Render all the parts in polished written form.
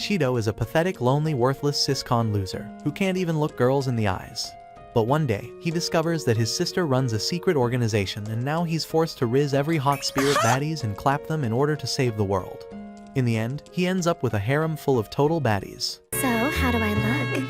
Shido is a pathetic, lonely, worthless cis-con loser who can't even look girls in the eyes. But one day, he discovers that his sister runs a secret organization and now he's forced to riz every hot spirit baddies and clap them in order to save the world. In the end, he ends up with a harem full of total baddies. So, how do I look?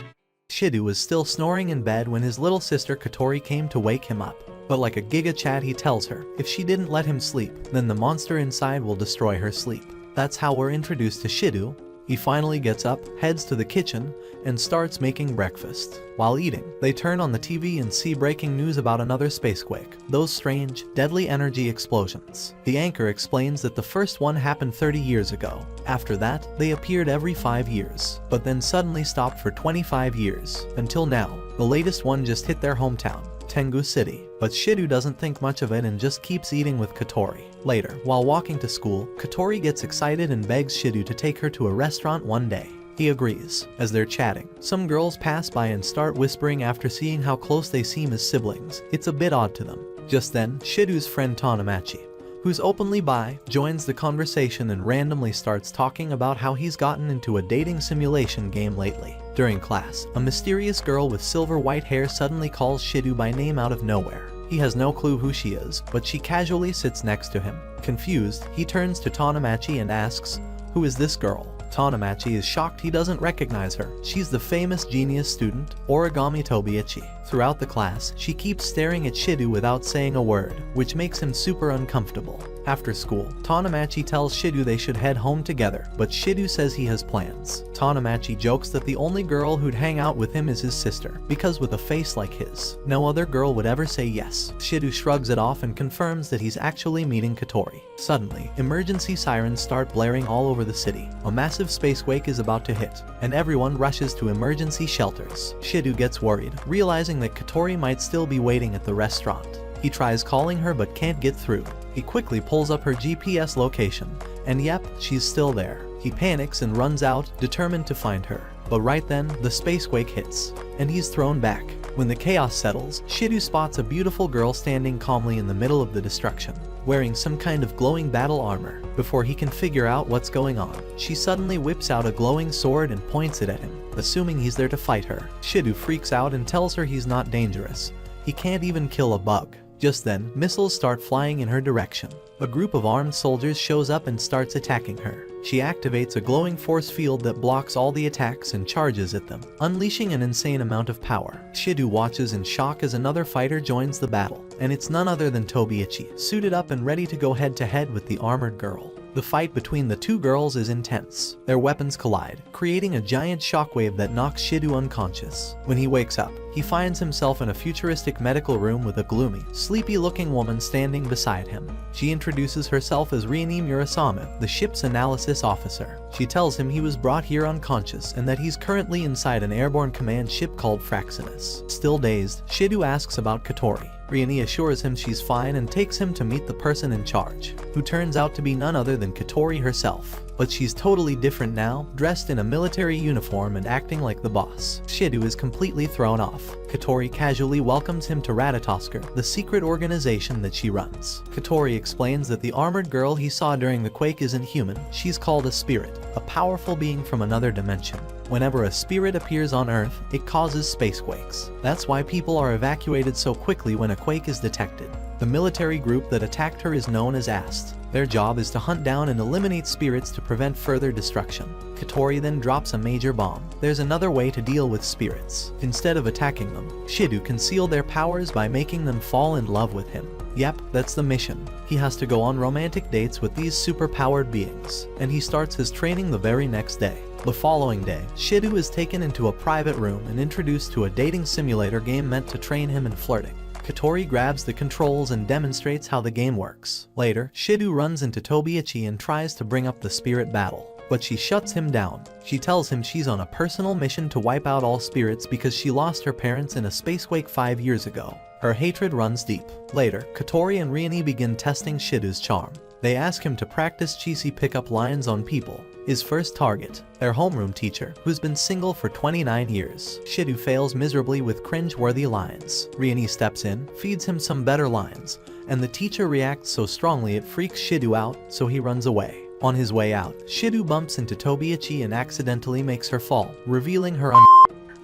Shido was still snoring in bed when his little sister Katori came to wake him up. But like a Giga Chad, he tells her, if she didn't let him sleep, then the monster inside will destroy her sleep. That's how we're introduced to Shido. He finally gets up, heads to the kitchen, and starts making breakfast. While eating, they turn on the TV and see breaking news about another spacequake, those strange, deadly energy explosions. The anchor explains that the first one happened 30 years ago. After that, they appeared every 5 years, but then suddenly stopped for 25 years, until now. The latest one just hit their hometown, Tengu City, but Shido doesn't think much of it and just keeps eating with Katori. Later, while walking to school, Katori gets excited and begs Shido to take her to a restaurant one day. He agrees. As they're chatting, some girls pass by and start whispering after seeing how close they seem as siblings. It's a bit odd to them. Just then, Shido's friend Tanamachi, who's openly bi, joins the conversation and randomly starts talking about how he's gotten into a dating simulation game lately. During class, a mysterious girl with silver white hair suddenly calls Shido by name out of nowhere. He has no clue who she is, but she casually sits next to him. Confused, he turns to Tanamachi and asks, "Who is this girl?" Tanamachi is shocked he doesn't recognize her. She's the famous genius student, Origami Tobiichi. Throughout the class, she keeps staring at Shido without saying a word, which makes him super uncomfortable. After school, Tanamachi tells Shido they should head home together, but Shido says he has plans. Tanamachi jokes that the only girl who'd hang out with him is his sister, because with a face like his, no other girl would ever say yes. Shido shrugs it off and confirms that he's actually meeting Katori. Suddenly, emergency sirens start blaring all over the city. A massive spacequake is about to hit, and everyone rushes to emergency shelters. Shido gets worried, realizing that Katori might still be waiting at the restaurant. He tries calling her but can't get through. He quickly pulls up her GPS location, and yep, she's still there. He panics and runs out, determined to find her. But right then, the spacequake hits, and he's thrown back. When the chaos settles, Shido spots a beautiful girl standing calmly in the middle of the destruction, wearing some kind of glowing battle armor. Before he can figure out what's going on, she suddenly whips out a glowing sword and points it at him, assuming he's there to fight her. Shido freaks out and tells her he's not dangerous. He can't even kill a bug. Just then, missiles start flying in her direction. A group of armed soldiers shows up and starts attacking her. She activates a glowing force field that blocks all the attacks and charges at them, unleashing an insane amount of power. Shido watches in shock as another fighter joins the battle, and it's none other than Tobiichi, suited up and ready to go head-to-head with the armored girl. The fight between the two girls is intense. Their weapons collide, creating a giant shockwave that knocks Shido unconscious. When he wakes up, he finds himself in a futuristic medical room with a gloomy, sleepy-looking woman standing beside him. She introduces herself as Riani Murasame, the ship's analysis officer. She tells him he was brought here unconscious and that he's currently inside an airborne command ship called Fraxinus. Still dazed, Shido asks about Katori. Riani assures him she's fine and takes him to meet the person in charge, who turns out to be none other than Katori herself. But she's totally different now, dressed in a military uniform and acting like the boss. Shido is completely thrown off. Katori casually welcomes him to Ratatoskr, the secret organization that she runs. Katori explains that the armored girl he saw during the quake isn't human. She's called a spirit, a powerful being from another dimension. Whenever a spirit appears on Earth, it causes spacequakes. That's why people are evacuated so quickly when a quake is detected. The military group that attacked her is known as AST. Their job is to hunt down and eliminate spirits to prevent further destruction. Katori then drops a major bomb. There's another way to deal with spirits. Instead of attacking them, Shido concealed their powers by making them fall in love with him. Yep, that's the mission. He has to go on romantic dates with these super-powered beings, and he starts his training the very next day. The following day, Shido is taken into a private room and introduced to a dating simulator game meant to train him in flirting. Katori grabs the controls and demonstrates how the game works. Later, Shido runs into Tobiichi and tries to bring up the spirit battle, but she shuts him down. She tells him she's on a personal mission to wipe out all spirits because she lost her parents in a spacequake 5 years ago. Her hatred runs deep. Later, Katori and Riani begin testing Shido's charm. They ask him to practice cheesy pickup lines on people. His first target, their homeroom teacher, who's been single for 29 years. Shido fails miserably with cringe-worthy lines. Riani steps in, feeds him some better lines, and the teacher reacts so strongly it freaks Shido out, so he runs away. On his way out, Shido bumps into Tobiichi and accidentally makes her fall, revealing her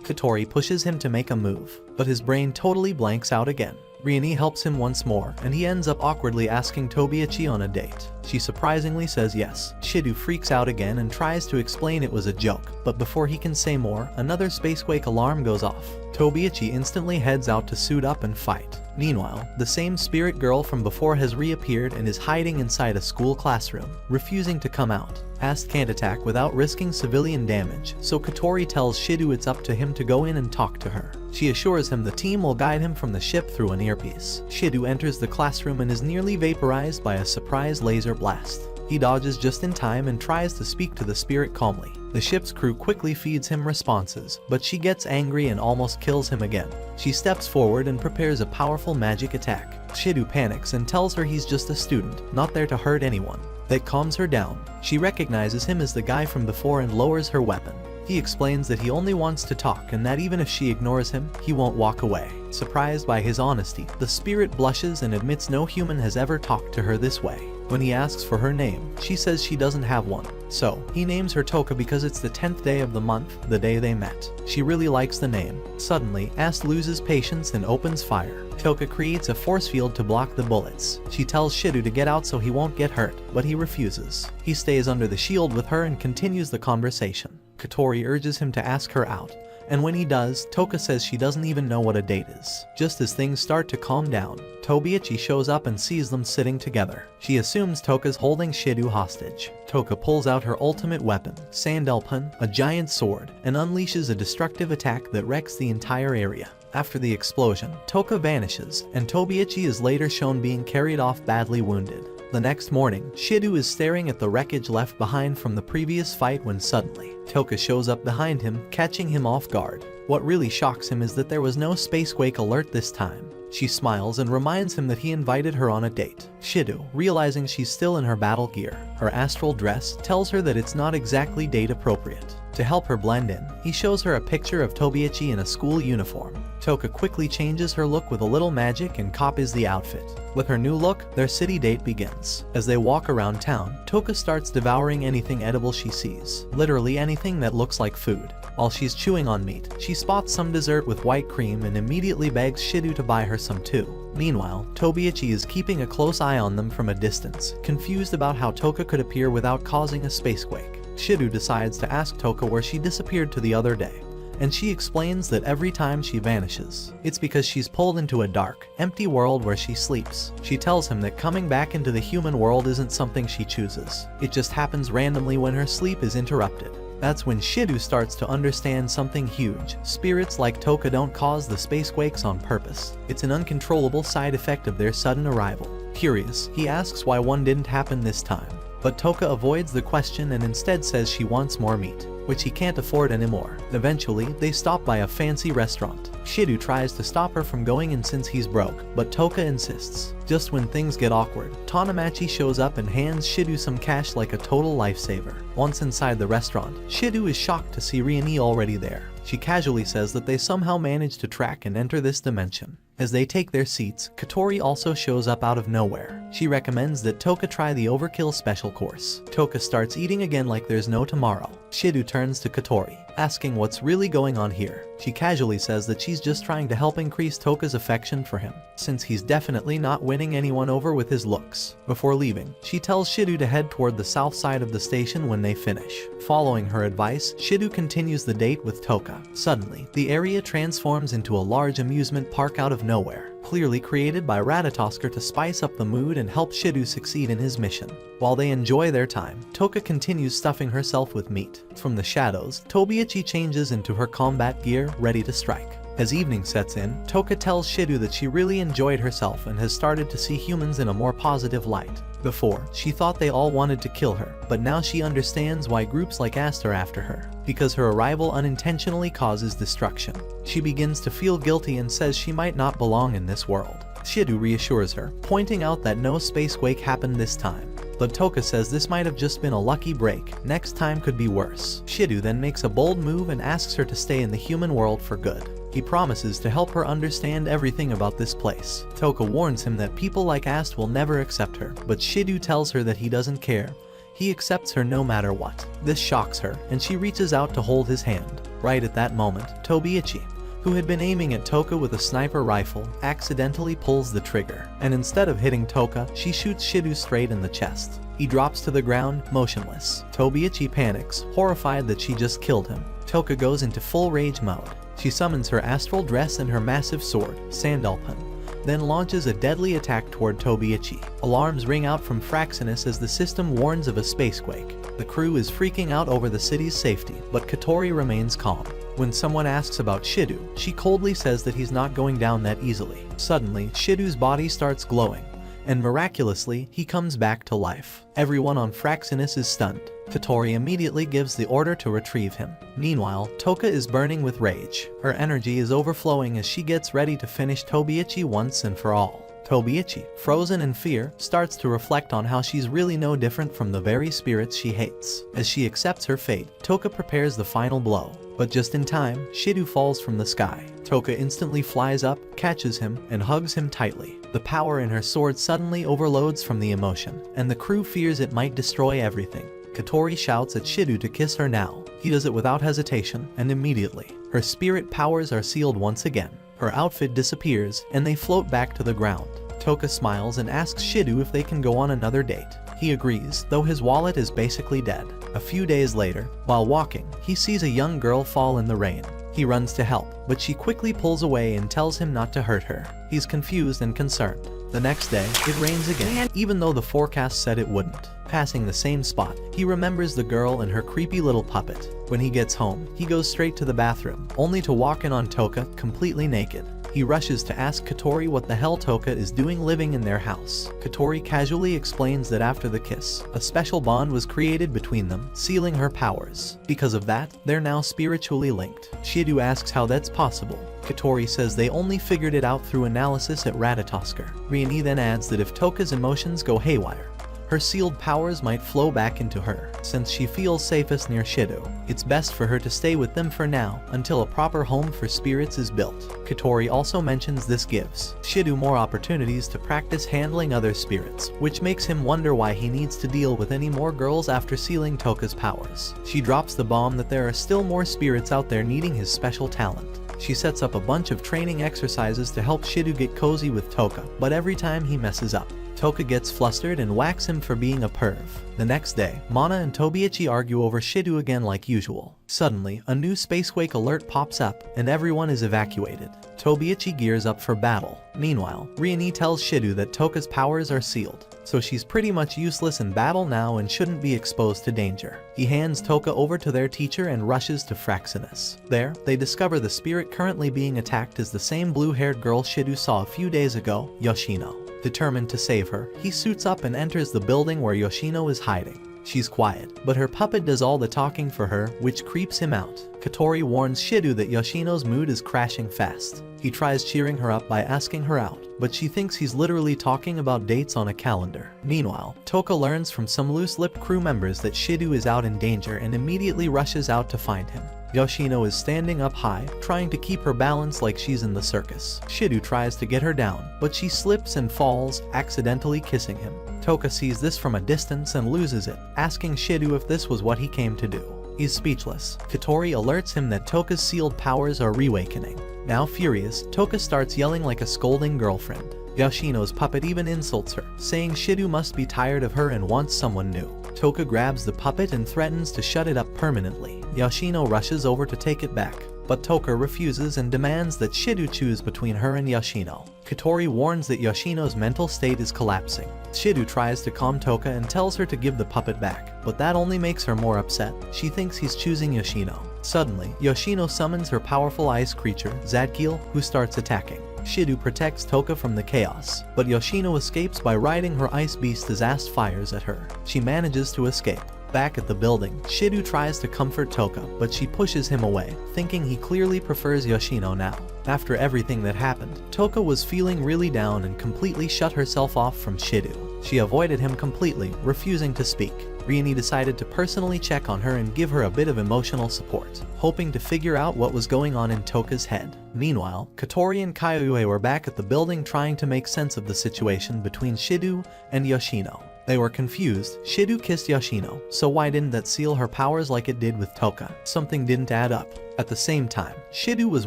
Katori pushes him to make a move, but his brain totally blanks out again. Riani helps him once more, and he ends up awkwardly asking Tobiichi on a date. She surprisingly says yes. Shido freaks out again and tries to explain it was a joke, but before he can say more, another spacequake alarm goes off. Tobiichi instantly heads out to suit up and fight. Meanwhile, the same spirit girl from before has reappeared and is hiding inside a school classroom, refusing to come out. Ast can't attack without risking civilian damage, so Katori tells Shido it's up to him to go in and talk to her. She assures him the team will guide him from the ship through an earpiece. Shido enters the classroom and is nearly vaporized by a surprise laser blast. He dodges just in time and tries to speak to the spirit calmly. The ship's crew quickly feeds him responses, but she gets angry and almost kills him again. She steps forward and prepares a powerful magic attack. Shido panics and tells her he's just a student, not there to hurt anyone. That calms her down. She recognizes him as the guy from before and lowers her weapon. He explains that he only wants to talk and that even if she ignores him, he won't walk away. Surprised by his honesty, the spirit blushes and admits no human has ever talked to her this way. When he asks for her name, she says she doesn't have one. So, he names her Toka because it's the 10th day of the month, the day they met. She really likes the name. Suddenly, Ast loses patience and opens fire. Toka creates a force field to block the bullets. She tells Shido to get out so he won't get hurt, but he refuses. He stays under the shield with her and continues the conversation. Katori urges him to ask her out, and when he does, Toka says she doesn't even know what a date is. Just as things start to calm down, Tobiichi shows up and sees them sitting together. She assumes Toka's holding Shido hostage. Toka pulls out her ultimate weapon, Sandelpun, a giant sword, and unleashes a destructive attack that wrecks the entire area. After the explosion, Toka vanishes, and Tobiichi is later shown being carried off badly wounded. The next morning, Shido is staring at the wreckage left behind from the previous fight when suddenly, Toka shows up behind him, catching him off guard. What really shocks him is that there was no spacequake alert this time. She smiles and reminds him that he invited her on a date. Shido, realizing she's still in her battle gear, her astral dress, tells her that it's not exactly date appropriate. To help her blend in, he shows her a picture of Tobiichi in a school uniform. Toka quickly changes her look with a little magic and copies the outfit. With her new look, their city date begins. As they walk around town, Toka starts devouring anything edible she sees. Literally anything that looks like food. While she's chewing on meat, she spots some dessert with white cream and immediately begs Shido to buy her some too. Meanwhile, Tobiichi is keeping a close eye on them from a distance, confused about how Toka could appear without causing a spacequake. Shido decides to ask Toka where she disappeared to the other day, and she explains that every time she vanishes, it's because she's pulled into a dark, empty world where she sleeps. She tells him that coming back into the human world isn't something she chooses. It just happens randomly when her sleep is interrupted. That's when Shido starts to understand something huge. Spirits like Toka don't cause the spacequakes on purpose. It's an uncontrollable side effect of their sudden arrival. Curious, he asks why one didn't happen this time. But Toka avoids the question and instead says she wants more meat, which he can't afford anymore. Eventually, they stop by a fancy restaurant. Shido tries to stop her from going in since he's broke, but Toka insists. Just when things get awkward, Tanamachi shows up and hands Shido some cash like a total lifesaver. Once inside the restaurant, Shido is shocked to see Riani already there. She casually says that they somehow managed to track and enter this dimension. As they take their seats, Katori also shows up out of nowhere. She recommends that Toka try the Overkill special course. Toka starts eating again like there's no tomorrow. Shido turns to Katori, asking what's really going on here. She casually says that she's just trying to help increase Toka's affection for him, since he's definitely not winning anyone over with his looks. Before leaving, she tells Shido to head toward the south side of the station when they finish. Following her advice, Shido continues the date with Toka. Suddenly, the area transforms into a large amusement park out of nowhere, clearly created by Ratatoskr to spice up the mood and help Shido succeed in his mission. While they enjoy their time, Toka continues stuffing herself with meat. From the shadows, Tobiichi changes into her combat gear, ready to strike. As evening sets in, Toka tells Shido that she really enjoyed herself and has started to see humans in a more positive light. Before, she thought they all wanted to kill her, but now she understands why groups like Ast are after her, because her arrival unintentionally causes destruction. She begins to feel guilty and says she might not belong in this world. Shido reassures her, pointing out that no spacequake happened this time. But Toka says this might have just been a lucky break, next time could be worse. Shido then makes a bold move and asks her to stay in the human world for good. He promises to help her understand everything about this place. Toka warns him that people like Ast will never accept her, but Shido tells her that he doesn't care. He accepts her no matter what. This shocks her, and she reaches out to hold his hand. Right at that moment, Tobiichi, who had been aiming at Toka with a sniper rifle, accidentally pulls the trigger, and instead of hitting Toka, she shoots Shido straight in the chest. He drops to the ground, motionless. Tobiichi panics, horrified that she just killed him. Toka goes into full rage mode. She summons her astral dress and her massive sword, Sandalpon, then launches a deadly attack toward Tobiichi. Alarms ring out from Fraxinus as the system warns of a spacequake. The crew is freaking out over the city's safety, but Katori remains calm. When someone asks about Shido, she coldly says that he's not going down that easily. Suddenly, Shido's body starts glowing, and miraculously, he comes back to life. Everyone on Fraxinus is stunned. Katori immediately gives the order to retrieve him. Meanwhile, Toka is burning with rage. Her energy is overflowing as she gets ready to finish Tobiichi once and for all. Tobiichi, frozen in fear, starts to reflect on how she's really no different from the very spirits she hates. As she accepts her fate, Toka prepares the final blow. But just in time, Shido falls from the sky. Toka instantly flies up, catches him, and hugs him tightly. The power in her sword suddenly overloads from the emotion, and the crew fears it might destroy everything. Katori shouts at Shido to kiss her now. He does it without hesitation, and immediately, her spirit powers are sealed once again. Her outfit disappears, and they float back to the ground. Toka smiles and asks Shido if they can go on another date. He agrees, though his wallet is basically dead. A few days later, while walking, he sees a young girl fall in the rain. He runs to help, but she quickly pulls away and tells him not to hurt her. He's confused and concerned. The next day, it rains again, even though the forecast said it wouldn't. Passing the same spot, he remembers the girl and her creepy little puppet. When he gets home, he goes straight to the bathroom, only to walk in on Toka completely naked. He rushes to ask Katori what the hell Toka is doing living in their house. Katori casually explains that after the kiss, a special bond was created between them, sealing her powers. Because of that, they're now spiritually linked. Shido asks how that's possible. Katori says they only figured it out through analysis at Ratatoskr. Rieni then adds that if Toka's emotions go haywire, her sealed powers might flow back into her. Since she feels safest near Shido, it's best for her to stay with them for now, until a proper home for spirits is built. Katori also mentions this gives Shido more opportunities to practice handling other spirits, which makes him wonder why he needs to deal with any more girls after sealing Toka's powers. She drops the bomb that there are still more spirits out there needing his special talent. She sets up a bunch of training exercises to help Shido get cozy with Toka, but every time he messes up, Toka gets flustered and whacks him for being a perv. The next day, Mana and Tobiichi argue over Shido again like usual. Suddenly, a new spacequake alert pops up, and everyone is evacuated. Tobiichi gears up for battle. Meanwhile, Rieni tells Shido that Toka's powers are sealed, so she's pretty much useless in battle now and shouldn't be exposed to danger. He hands Toka over to their teacher and rushes to Fraxinus. There, they discover the spirit currently being attacked is the same blue-haired girl Shido saw a few days ago, Yoshino. Determined to save her, he suits up and enters the building where Yoshino is hiding. She's quiet, but her puppet does all the talking for her, which creeps him out. Katori warns Shido that Yoshino's mood is crashing fast. He tries cheering her up by asking her out, but she thinks he's literally talking about dates on a calendar. Meanwhile, Toka learns from some loose-lipped crew members that Shido is out in danger and immediately rushes out to find him. Yoshino is standing up high, trying to keep her balance like she's in the circus. Shido tries to get her down, but she slips and falls, accidentally kissing him. Toka sees this from a distance and loses it, asking Shido if this was what he came to do. He's speechless. Katori alerts him that Toka's sealed powers are reawakening. Now furious, Toka starts yelling like a scolding girlfriend. Yoshino's puppet even insults her, saying Shido must be tired of her and wants someone new. Toka grabs the puppet and threatens to shut it up permanently. Yoshino rushes over to take it back, but Toka refuses and demands that Shido choose between her and Yoshino. Katori warns that Yoshino's mental state is collapsing. Shido tries to calm Toka and tells her to give the puppet back, but that only makes her more upset. She thinks he's choosing Yoshino. Suddenly, Yoshino summons her powerful ice creature, Zadkiel, who starts attacking. Shido protects Toka from the chaos, but Yoshino escapes by riding her ice beast as Ast fires at her. She manages to escape. Back at the building, Shido tries to comfort Toka, but she pushes him away, thinking he clearly prefers Yoshino now. After everything that happened, Toka was feeling really down and completely shut herself off from Shido. She avoided him completely, refusing to speak. Rieni decided to personally check on her and give her a bit of emotional support, hoping to figure out what was going on in Toka's head. Meanwhile, Katori and Kayue were back at the building trying to make sense of the situation between Shido and Yoshino. They were confused. Shidu kissed Yoshino, so why didn't that seal her powers like it did with Toka? Something didn't add up. At the same time, Shidu was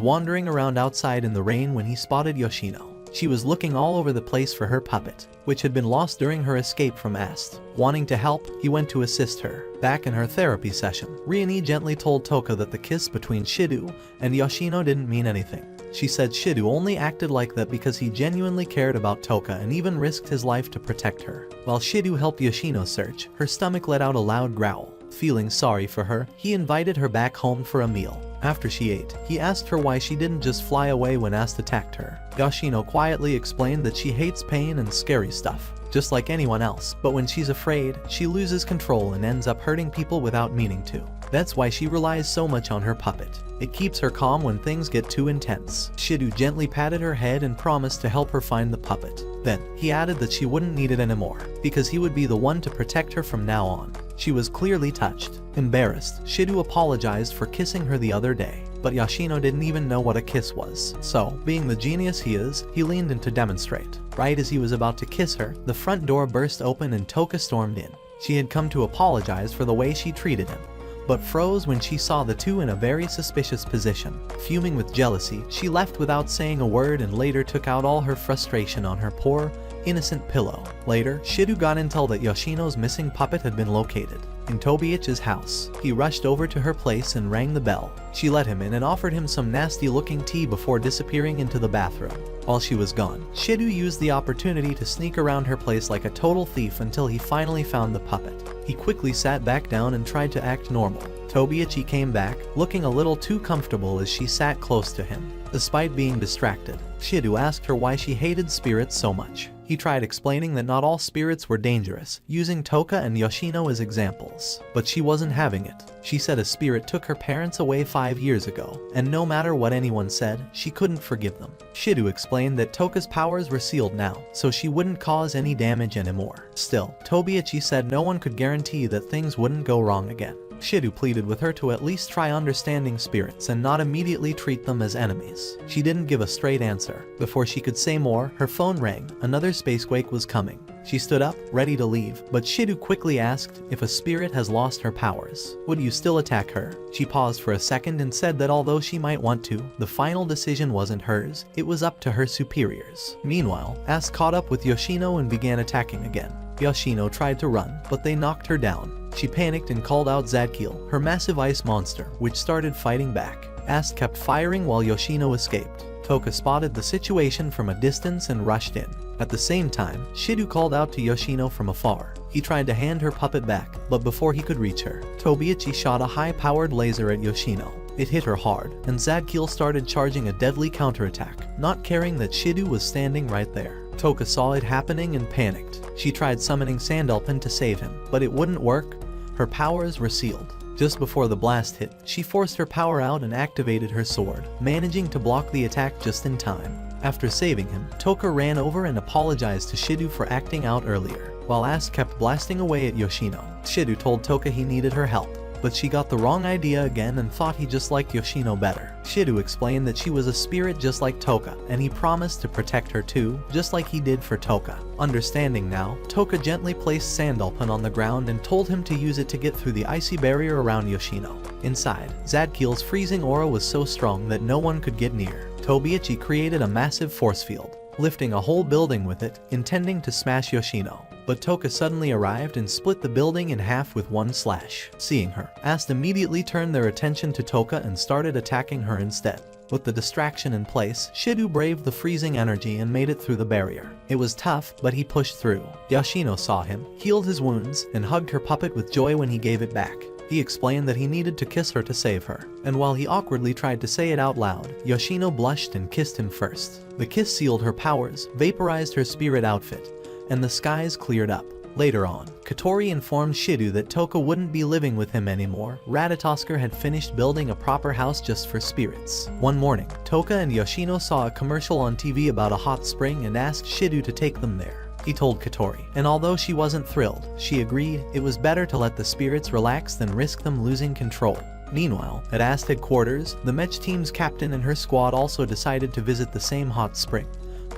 wandering around outside in the rain when he spotted Yoshino. She was looking all over the place for her puppet, which had been lost during her escape from Ast. Wanting to help, he went to assist her. Back in her therapy session, Rioni gently told Toka that the kiss between Shidu and Yoshino didn't mean anything. She said Shidu only acted like that because he genuinely cared about Toka and even risked his life to protect her. While Shidu helped Yoshino search, her stomach let out a loud growl. Feeling sorry for her, he invited her back home for a meal. After she ate, he asked her why she didn't just fly away when Ast attacked her. Yoshino quietly explained that she hates pain and scary stuff, just like anyone else, but when she's afraid, she loses control and ends up hurting people without meaning to. That's why she relies so much on her puppet. It keeps her calm when things get too intense. Shidu gently patted her head and promised to help her find the puppet. Then, he added that she wouldn't need it anymore, because he would be the one to protect her from now on. She was clearly touched. Embarrassed, Shidu apologized for kissing her the other day, but Yoshino didn't even know what a kiss was. So, being the genius he is, he leaned in to demonstrate. Right as he was about to kiss her, the front door burst open and Toka stormed in. She had come to apologize for the way she treated him, but froze when she saw the two in a very suspicious position. Fuming with jealousy, she left without saying a word and later took out all her frustration on her poor, innocent pillow. Later, Shidu got intel that Yoshino's missing puppet had been located in Tobiichi's house. He rushed over to her place and rang the bell. She let him in and offered him some nasty-looking tea before disappearing into the bathroom. While she was gone, Shidu used the opportunity to sneak around her place like a total thief until he finally found the puppet. He quickly sat back down and tried to act normal. Tobiichi came back, looking a little too comfortable as she sat close to him. Despite being distracted, Shidu asked her why she hated spirits so much. He tried explaining that not all spirits were dangerous, using Toka and Yoshino as examples, but she wasn't having it. She said a spirit took her parents away 5 years ago, and no matter what anyone said, she couldn't forgive them. Shidu explained that Toka's powers were sealed now, so she wouldn't cause any damage anymore. Still, Tobiichi said no one could guarantee that things wouldn't go wrong again. Shidu pleaded with her to at least try understanding spirits and not immediately treat them as enemies. She didn't give a straight answer. Before she could say more, her phone rang. Another spacequake was coming. She stood up, ready to leave, but Shidu quickly asked if a spirit has lost her powers, would you still attack her? She paused for a second and said that although she might want to, the final decision wasn't hers, it was up to her superiors. Meanwhile, Ast caught up with Yoshino and began attacking again. Yoshino tried to run, but they knocked her down. She panicked and called out Zadkiel, her massive ice monster, which started fighting back. Ast kept firing while Yoshino escaped. Toka spotted the situation from a distance and rushed in. At the same time, Shidu called out to Yoshino from afar. He tried to hand her puppet back, but before he could reach her, Tobiichi shot a high-powered laser at Yoshino. It hit her hard, and Zadkiel started charging a deadly counterattack, not caring that Shidu was standing right there. Toka saw it happening and panicked. She tried summoning Sandalpin to save him, but it wouldn't work. Her powers were sealed. Just before the blast hit, she forced her power out and activated her sword, managing to block the attack just in time. After saving him, Toka ran over and apologized to Shidu for acting out earlier, while Ast kept blasting away at Yoshino. Shidu told Toka he needed her help, but she got the wrong idea again and thought he just liked Yoshino better. Shidu explained that she was a spirit just like Toka, and he promised to protect her too, just like he did for Toka. Understanding now, Toka gently placed Sandalpin on the ground and told him to use it to get through the icy barrier around Yoshino. Inside, Zadkiel's freezing aura was so strong that no one could get near. Tobiichi created a massive force field, lifting a whole building with it, intending to smash Yoshino. But Toka suddenly arrived and split the building in half with one slash. Seeing her, Ast immediately turned their attention to Toka and started attacking her instead. With the distraction in place, Shidu braved the freezing energy and made it through the barrier. It was tough, but he pushed through. Yoshino saw him, healed his wounds, and hugged her puppet with joy when he gave it back. He explained that he needed to kiss her to save her, and while he awkwardly tried to say it out loud, Yoshino blushed and kissed him first. The kiss sealed her powers, vaporized her spirit outfit, and the skies cleared up. Later on, Katori informed Shidu that Toka wouldn't be living with him anymore. Ratatoskr had finished building a proper house just for spirits. One morning, Toka and Yoshino saw a commercial on TV about a hot spring and asked Shidu to take them there. He told Katori, and although she wasn't thrilled, she agreed it was better to let the spirits relax than risk them losing control. Meanwhile, at Ast headquarters, the Mech team's captain and her squad also decided to visit the same hot spring,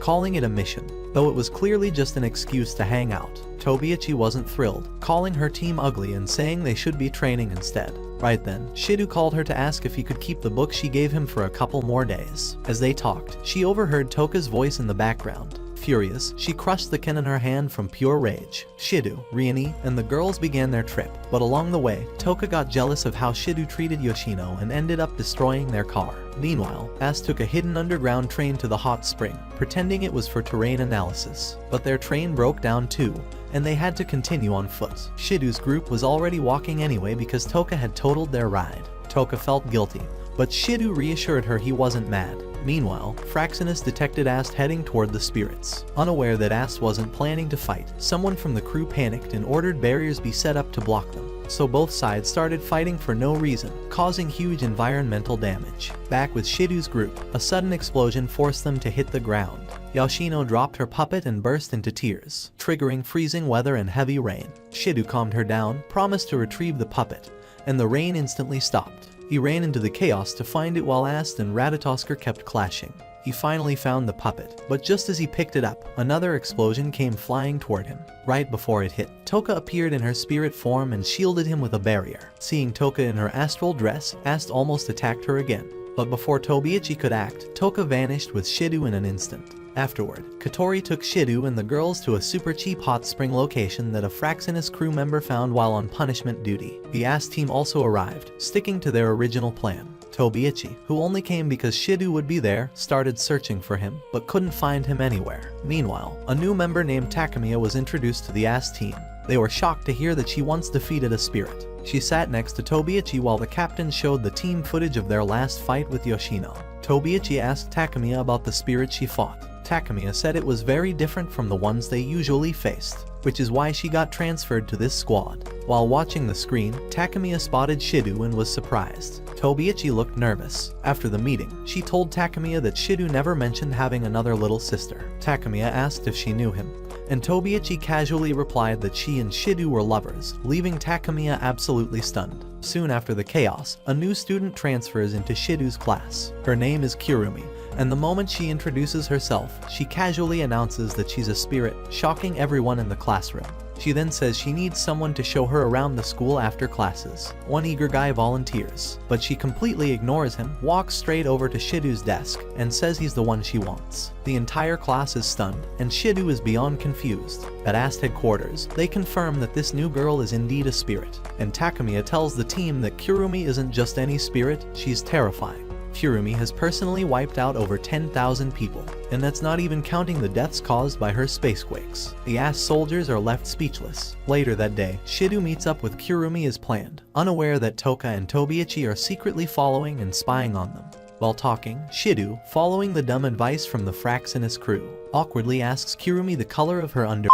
calling it a mission, though it was clearly just an excuse to hang out. Tobiichi wasn't thrilled, calling her team ugly and saying they should be training instead. Right then, Shidu called her to ask if he could keep the book she gave him for a couple more days. As they talked, she overheard Toka's voice in the background. Furious, she crushed the ken in her hand from pure rage. Shidu, Riani, and the girls began their trip, but along the way, Toka got jealous of how Shidu treated Yoshino and ended up destroying their car. Meanwhile, Ass took a hidden underground train to the hot spring, pretending it was for terrain analysis. But their train broke down too, and they had to continue on foot. Shidu's group was already walking anyway because Toka had totaled their ride. Toka felt guilty, but Shidu reassured her he wasn't mad. Meanwhile, Fraxinus detected Ast heading toward the spirits. Unaware that Ast wasn't planning to fight, someone from the crew panicked and ordered barriers be set up to block them. So both sides started fighting for no reason, causing huge environmental damage. Back with Shidu's group, a sudden explosion forced them to hit the ground. Yoshino dropped her puppet and burst into tears, triggering freezing weather and heavy rain. Shidu calmed her down, promised to retrieve the puppet, and the rain instantly stopped. He ran into the chaos to find it while Ast and Ratatoskr kept clashing. He finally found the puppet, but just as he picked it up, another explosion came flying toward him. Right before it hit, Toka appeared in her spirit form and shielded him with a barrier. Seeing Toka in her astral dress, Ast almost attacked her again. But before Tobiichi could act, Toka vanished with Shidu in an instant. Afterward, Katori took Shidu and the girls to a super cheap hot spring location that a Fraxinus crew member found while on punishment duty. The Ass team also arrived, sticking to their original plan. Tobiichi, who only came because Shidu would be there, started searching for him, but couldn't find him anywhere. Meanwhile, a new member named Takamiya was introduced to the Ass team. They were shocked to hear that she once defeated a spirit. She sat next to Tobiichi while the captain showed the team footage of their last fight with Yoshino. Tobiichi asked Takamiya about the spirit she fought. Takamiya said it was very different from the ones they usually faced, which is why she got transferred to this squad. While watching the screen, Takamiya spotted Shidu and was surprised. Tobiichi looked nervous. After the meeting, she told Takamiya that Shidu never mentioned having another little sister. Takamiya asked if she knew him, and Tobiichi casually replied that she and Shidu were lovers, leaving Takamiya absolutely stunned. Soon after the chaos, a new student transfers into Shidu's class. Her name is Kirumi, and the moment she introduces herself, she casually announces that she's a spirit, shocking everyone in the classroom. She then says she needs someone to show her around the school after classes. One eager guy volunteers, but she completely ignores him, walks straight over to Shidu's desk, and says he's the one she wants. The entire class is stunned, and Shidu is beyond confused. At Ast headquarters, they confirm that this new girl is indeed a spirit, and Takamiya tells the team that Kirumi isn't just any spirit, she's terrifying. Kirumi has personally wiped out over 10,000 people, and that's not even counting the deaths caused by her spacequakes. The Ass soldiers are left speechless. Later that day, Shidu meets up with Kirumi as planned, unaware that Toka and Tobiichi are secretly following and spying on them. While talking, Shidu, following the dumb advice from the Fraxinus crew, awkwardly asks Kirumi the color of her under.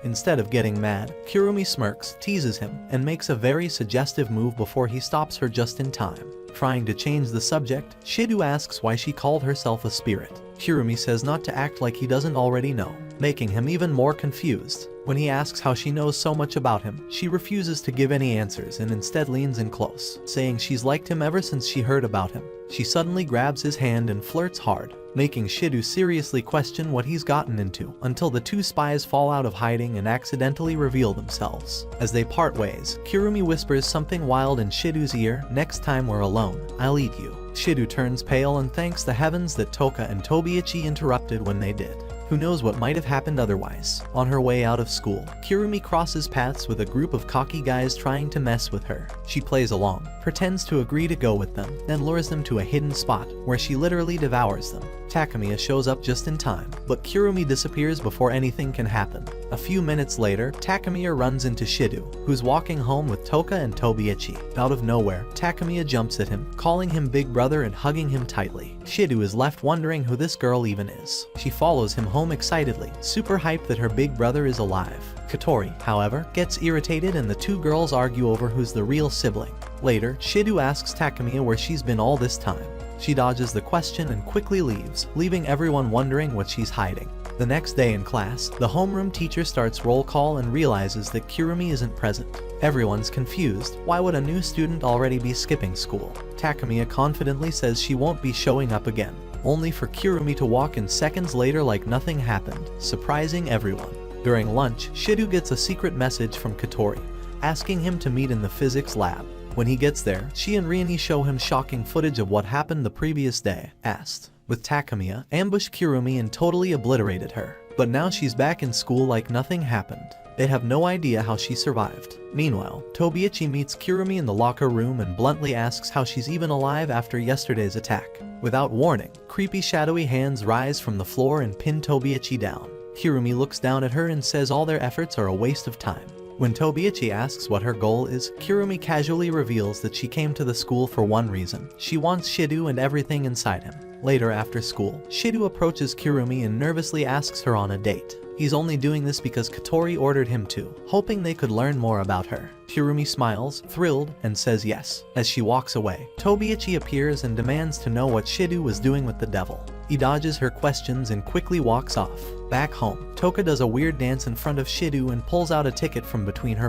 Instead of getting mad, Kirumi smirks, teases him, and makes a very suggestive move before he stops her just in time. Trying to change the subject, Shidu asks why she called herself a spirit. Kirumi says not to act like he doesn't already know, making him even more confused. When he asks how she knows so much about him, she refuses to give any answers and instead leans in close, saying she's liked him ever since she heard about him. She suddenly grabs his hand and flirts hard, making Shidu seriously question what he's gotten into, until the two spies fall out of hiding and accidentally reveal themselves. As they part ways, Kirumi whispers something wild in Shidu's ear, "Next time we're alone, I'll eat you." Shidu turns pale and thanks the heavens that Toka and Tobiichi interrupted when they did. Who knows what might have happened otherwise. On her way out of school, Kirumi crosses paths with a group of cocky guys trying to mess with her. She plays along, pretends to agree to go with them, then lures them to a hidden spot where she literally devours them. Takamiya shows up just in time, but Kirumi disappears before anything can happen. A few minutes later, Takamiya runs into Shidu, who's walking home with Toka and Tobiichi. Out of nowhere, Takamiya jumps at him, calling him big brother and hugging him tightly. Shidu is left wondering who this girl even is. She follows him home excitedly, super hyped that her big brother is alive. Katori, however, gets irritated and the two girls argue over who's the real sibling. Later, Shidu asks Takamiya where she's been all this time. She dodges the question and quickly leaves, leaving everyone wondering what she's hiding. The next day in class, the homeroom teacher starts roll call and realizes that Kirumi isn't present. Everyone's confused. Why would a new student already be skipping school? Takamiya confidently says she won't be showing up again. only for Kirumi to walk in seconds later like nothing happened, surprising everyone. During lunch, Shido gets a secret message from Katori, asking him to meet in the physics lab. When he gets there, she and Riani show him shocking footage of what happened the previous day. With Takemiya, ambushed Kirumi and totally obliterated her. But now she's back in school like nothing happened. They have no idea how she survived. Meanwhile, Tobiichi meets Kirumi in the locker room and bluntly asks how she's even alive after yesterday's attack. Without warning, creepy shadowy hands rise from the floor and pin Tobiichi down. Kirumi looks down at her and says all their efforts are a waste of time. When Tobiichi asks what her goal is, Kirumi casually reveals that she came to the school for one reason. She wants Shido and everything inside him. Later after school, Shido approaches Kirumi and nervously asks her on a date. He's only doing this because Katori ordered him to, hoping they could learn more about her. Kirumi smiles, thrilled, and says yes. As she walks away, Tobiichi appears and demands to know what Shido was doing with the devil. He dodges her questions and quickly walks off. Back home, Toka does a weird dance in front of Shido and pulls out a ticket from between her.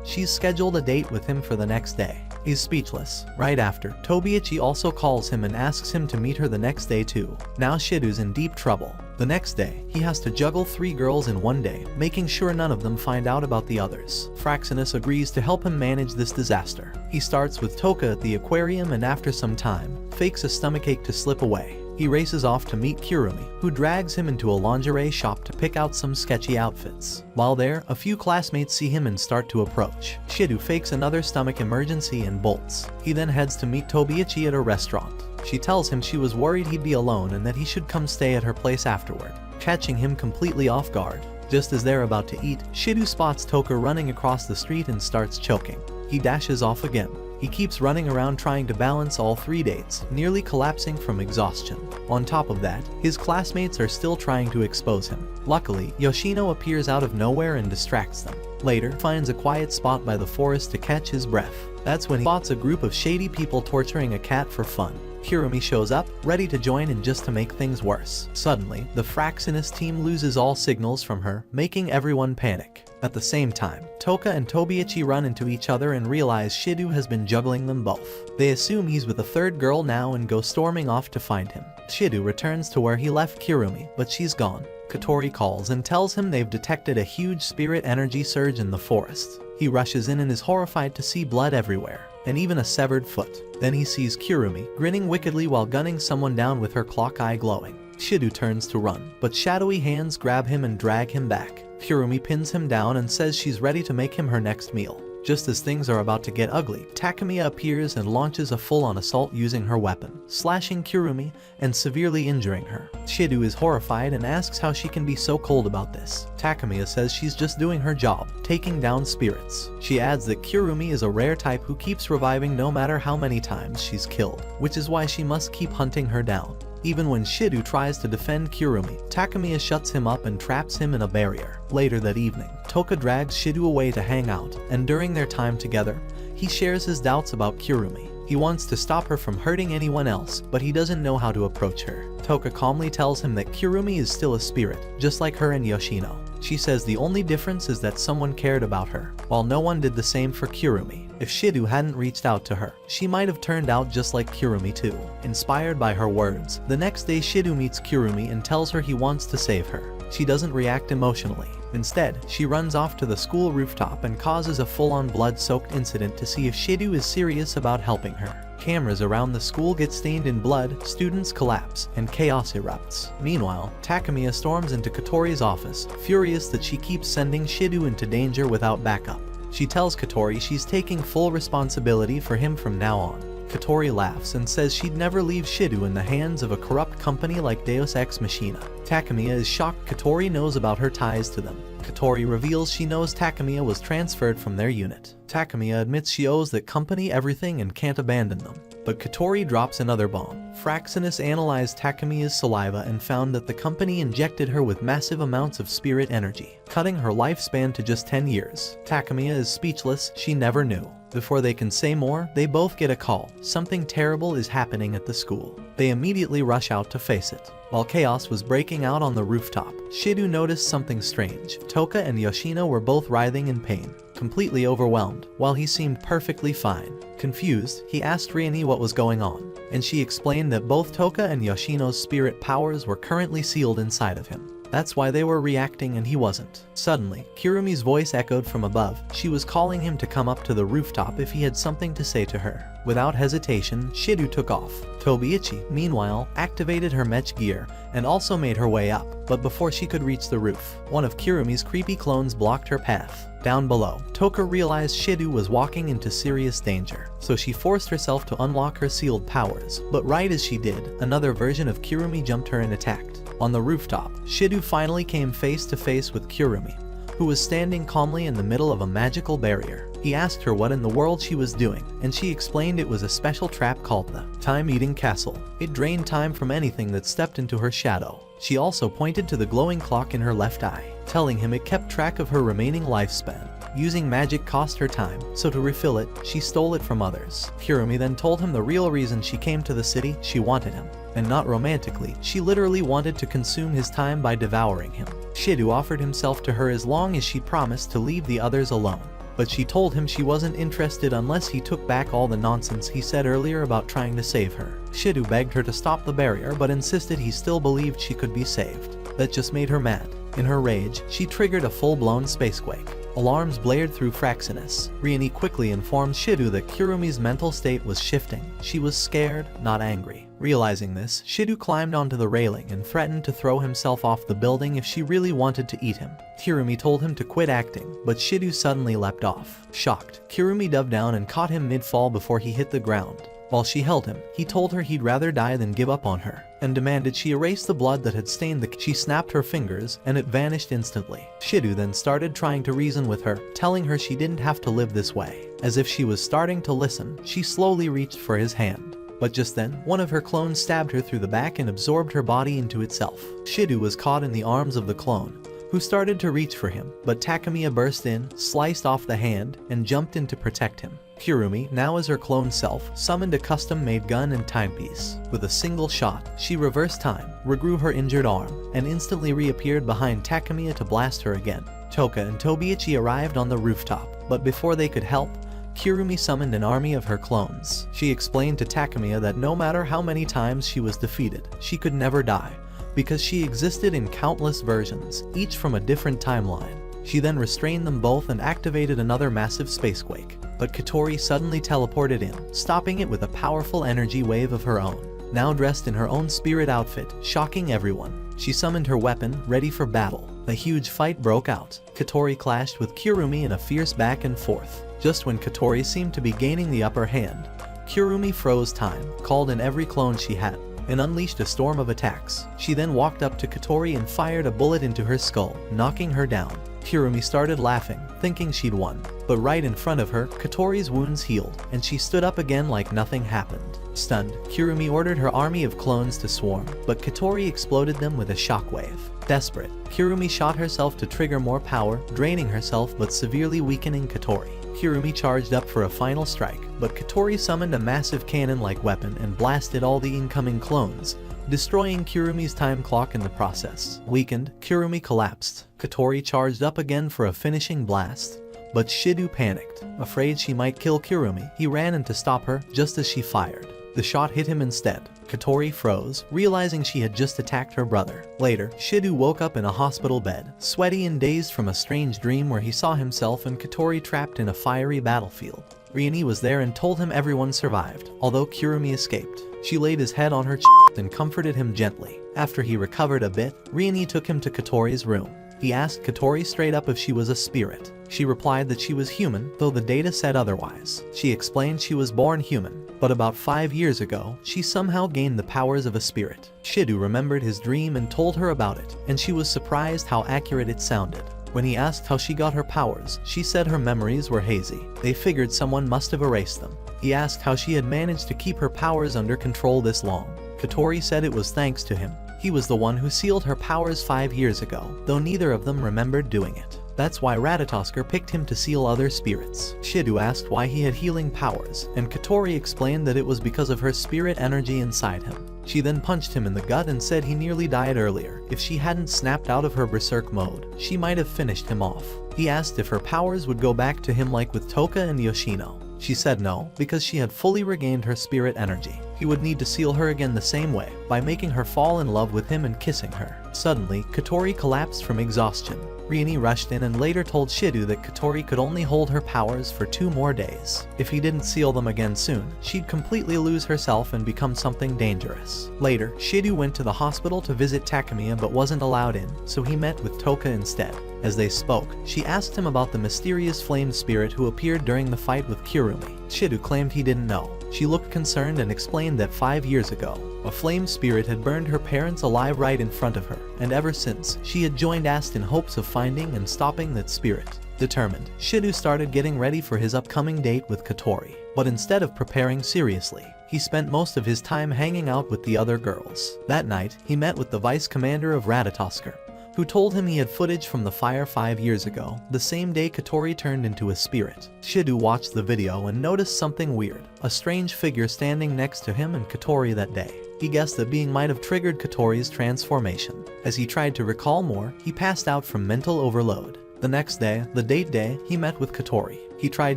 She's scheduled a date with him for the next day. He's speechless. Right after, Tobiichi also calls him and asks him to meet her the next day too. Now Shido's in deep trouble. The next day, he has to juggle 3 girls in one day, making sure none of them find out about the others. Fraxinus agrees to help him manage this disaster. He starts with Toka at the aquarium and after some time, fakes a stomachache to slip away. He races off to meet Kirumi, who drags him into a lingerie shop to pick out some sketchy outfits. While there, a few classmates see him and start to approach. Shido fakes another stomach emergency and bolts. He then heads to meet Tobiichi at a restaurant. She tells him she was worried he'd be alone and that he should come stay at her place afterward, catching him completely off guard. Just as they're about to eat, Shido spots Toka running across the street and starts choking. He dashes off again. He keeps running around trying to balance all 3 dates, nearly collapsing from exhaustion. On top of that, his classmates are still trying to expose him. Luckily, Yoshino appears out of nowhere and distracts them. Later, finds a quiet spot by the forest to catch his breath. That's when he spots a group of shady people torturing a cat for fun. Kirumi shows up, ready to join in just to make things worse. Suddenly, the Fraxinus team loses all signals from her, making everyone panic. At the same time, Toka and Tobiichi run into each other and realize Shido has been juggling them both. They assume he's with a third girl now and go storming off to find him. Shido returns to where he left Kirumi, but she's gone. Katori calls and tells him they've detected a huge spirit energy surge in the forest. He rushes in and is horrified to see blood everywhere, and even a severed foot. Then he sees Kirumi, grinning wickedly while gunning someone down with her clock eye glowing. Shido turns to run, but shadowy hands grab him and drag him back. Kirumi pins him down and says she's ready to make him her next meal. Just as things are about to get ugly, Takemiya appears and launches a full-on assault using her weapon, slashing Kirumi and severely injuring her. Shido is horrified and asks how she can be so cold about this. Takemiya says she's just doing her job, taking down spirits. She adds that Kirumi is a rare type who keeps reviving no matter how many times she's killed, which is why she must keep hunting her down. Even when Shido tries to defend Kirumi, Takemiya shuts him up and traps him in a barrier. Later that evening, Toka drags Shido away to hang out, and during their time together, he shares his doubts about Kirumi. He wants to stop her from hurting anyone else, but he doesn't know how to approach her. Toka calmly tells him that Kirumi is still a spirit, just like her and Yoshino. She says the only difference is that someone cared about her, while no one did the same for Kirumi. If Shido hadn't reached out to her, she might have turned out just like Kirumi too. Inspired by her words, the next day Shido meets Kirumi and tells her he wants to save her. She doesn't react emotionally. Instead, she runs off to the school rooftop and causes a full-on blood-soaked incident to see if Shido is serious about helping her. Cameras around the school get stained in blood, students collapse, and chaos erupts. Meanwhile, Takemiya storms into Katori's office, furious that she keeps sending Shido into danger without backup. She tells Katori she's taking full responsibility for him from now on. Katori laughs and says she'd never leave Shido in the hands of a corrupt company like Deus Ex Machina. Takemiya is shocked Katori knows about her ties to them. Katori reveals she knows Takemiya was transferred from their unit. Takemiya admits she owes that company everything and can't abandon them. But Katori drops another bomb. Fraxinus analyzed Takemiya's saliva and found that the company injected her with massive amounts of spirit energy, cutting her lifespan to just 10 years. Takemiya is speechless, she never knew. Before they can say more, they both get a call. Something terrible is happening at the school. They immediately rush out to face it. While chaos was breaking out on the rooftop, Shido noticed something strange. Toka and Yoshino were both writhing in pain. completely overwhelmed, while he seemed perfectly fine. Confused, he asked Riani what was going on, and she explained that both Toka and Yoshino's spirit powers were currently sealed inside of him. That's why they were reacting and he wasn't. Suddenly, Kirumi's voice echoed from above. She was calling him to come up to the rooftop if he had something to say to her. Without hesitation, Shido took off. Tobiichi, meanwhile, activated her mech gear and also made her way up, but before she could reach the roof, one of Kirumi's creepy clones blocked her path. Down below, Toka realized Shido was walking into serious danger, so she forced herself to unlock her sealed powers, but right as she did, another version of Kirumi jumped her and attacked. On the rooftop, Shido finally came face to face with Kirumi, who was standing calmly in the middle of a magical barrier. He asked her what in the world she was doing, and she explained it was a special trap called the Time-Eating Castle. It drained time from anything that stepped into her shadow. She also pointed to the glowing clock in her left eye, telling him it kept track of her remaining lifespan. Using magic cost her time, so to refill it, she stole it from others. Kirumi then told him the real reason she came to the city. She wanted him. And not romantically, she literally wanted to consume his time by devouring him. Shido offered himself to her as long as she promised to leave the others alone. But she told him she wasn't interested unless he took back all the nonsense he said earlier about trying to save her. Shido begged her to stop the barrier but insisted he still believed she could be saved. That just made her mad. In her rage, she triggered a full-blown spacequake. Alarms blared through Fraxinus. Riani quickly informed Shido that Kirumi's mental state was shifting. She was scared, not angry. Realizing this, Shido climbed onto the railing and threatened to throw himself off the building if she really wanted to eat him. Kirumi told him to quit acting, but Shido suddenly leapt off. Shocked, Kirumi dove down and caught him mid-fall before he hit the ground. While she held him, he told her he'd rather die than give up on her, and demanded she erase the blood that had stained the. She snapped her fingers, and it vanished instantly. Shido then started trying to reason with her, telling her she didn't have to live this way. As if she was starting to listen, she slowly reached for his hand. But just then, one of her clones stabbed her through the back and absorbed her body into itself. Shido was caught in the arms of the clone, who started to reach for him, but Takemiya burst in, sliced off the hand, and jumped in to protect him. Kirumi, now as her clone self, summoned a custom-made gun and timepiece. With a single shot, she reversed time, regrew her injured arm, and instantly reappeared behind Takemiya to blast her again. Toka and Tobiichi arrived on the rooftop, but before they could help, Kirumi summoned an army of her clones. She explained to Takemiya that no matter how many times she was defeated, she could never die, because she existed in countless versions, each from a different timeline. She then restrained them both and activated another massive spacequake, but Katori suddenly teleported in, stopping it with a powerful energy wave of her own. Now dressed in her own spirit outfit, shocking everyone, she summoned her weapon, ready for battle. A huge fight broke out. Katori clashed with Kirumi in a fierce back and forth. Just when Katori seemed to be gaining the upper hand, Kirumi froze time, called in every clone she had, and unleashed a storm of attacks. She then walked up to Katori and fired a bullet into her skull, knocking her down. Kirumi started laughing, thinking she'd won. But right in front of her, Katori's wounds healed, and she stood up again like nothing happened. Stunned, Kirumi ordered her army of clones to swarm, but Katori exploded them with a shockwave. Desperate, Kirumi shot herself to trigger more power, draining herself but severely weakening Katori. Kirumi charged up for a final strike, but Katori summoned a massive cannon-like weapon and blasted all the incoming clones, destroying Kirumi's time clock in the process. Weakened, Kirumi collapsed. Katori charged up again for a finishing blast, but Shido panicked. Afraid she might kill Kirumi, he ran in to stop her just as she fired. The shot hit him instead. Katori froze, realizing she had just attacked her brother. Later, Shido woke up in a hospital bed, sweaty and dazed from a strange dream where he saw himself and Katori trapped in a fiery battlefield. Riani was there and told him everyone survived, although Kirumi escaped. She laid his head on her chest and comforted him gently. After he recovered a bit, Riani took him to Katori's room. He asked Katori straight up if she was a spirit. She replied that she was human, though the data said otherwise. She explained she was born human, but about 5 years ago, she somehow gained the powers of a spirit. Shido remembered his dream and told her about it, and she was surprised how accurate it sounded. When he asked how she got her powers, she said her memories were hazy. They figured someone must have erased them. He asked how she had managed to keep her powers under control this long. Katori said it was thanks to him. He was the one who sealed her powers 5 years ago, though neither of them remembered doing it. That's why Ratatoskr picked him to seal other spirits. Shido asked why he had healing powers, and Katori explained that it was because of her spirit energy inside him. She then punched him in the gut and said he nearly died earlier. If she hadn't snapped out of her berserk mode, she might have finished him off. He asked if her powers would go back to him like with Toka and Yoshino. She said no, because she had fully regained her spirit energy. He would need to seal her again the same way, by making her fall in love with him and kissing her. Suddenly, Katori collapsed from exhaustion. Rieni rushed in and later told Shidu that Katori could only hold her powers for 2 more days. If he didn't seal them again soon, she'd completely lose herself and become something dangerous. Later, Shidu went to the hospital to visit Takemiya but wasn't allowed in, so he met with Toka instead. As they spoke, she asked him about the mysterious flame spirit who appeared during the fight with Kurumi. Shidu claimed he didn't know. She looked concerned and explained that 5 years ago, a flame spirit had burned her parents alive right in front of her, and ever since, she had joined Ast in hopes of finding and stopping that spirit. Determined, Shidu started getting ready for his upcoming date with Katori. But instead of preparing seriously, he spent most of his time hanging out with the other girls. That night, he met with the vice commander of Ratatoskr, who told him he had footage from the fire 5 years ago, the same day Katori turned into a spirit. Shidu watched the video and noticed something weird, a strange figure standing next to him and Katori that day. He guessed that being might have triggered Katori's transformation. As he tried to recall more, he passed out from mental overload. The next day, the date day, he met with Katori. He tried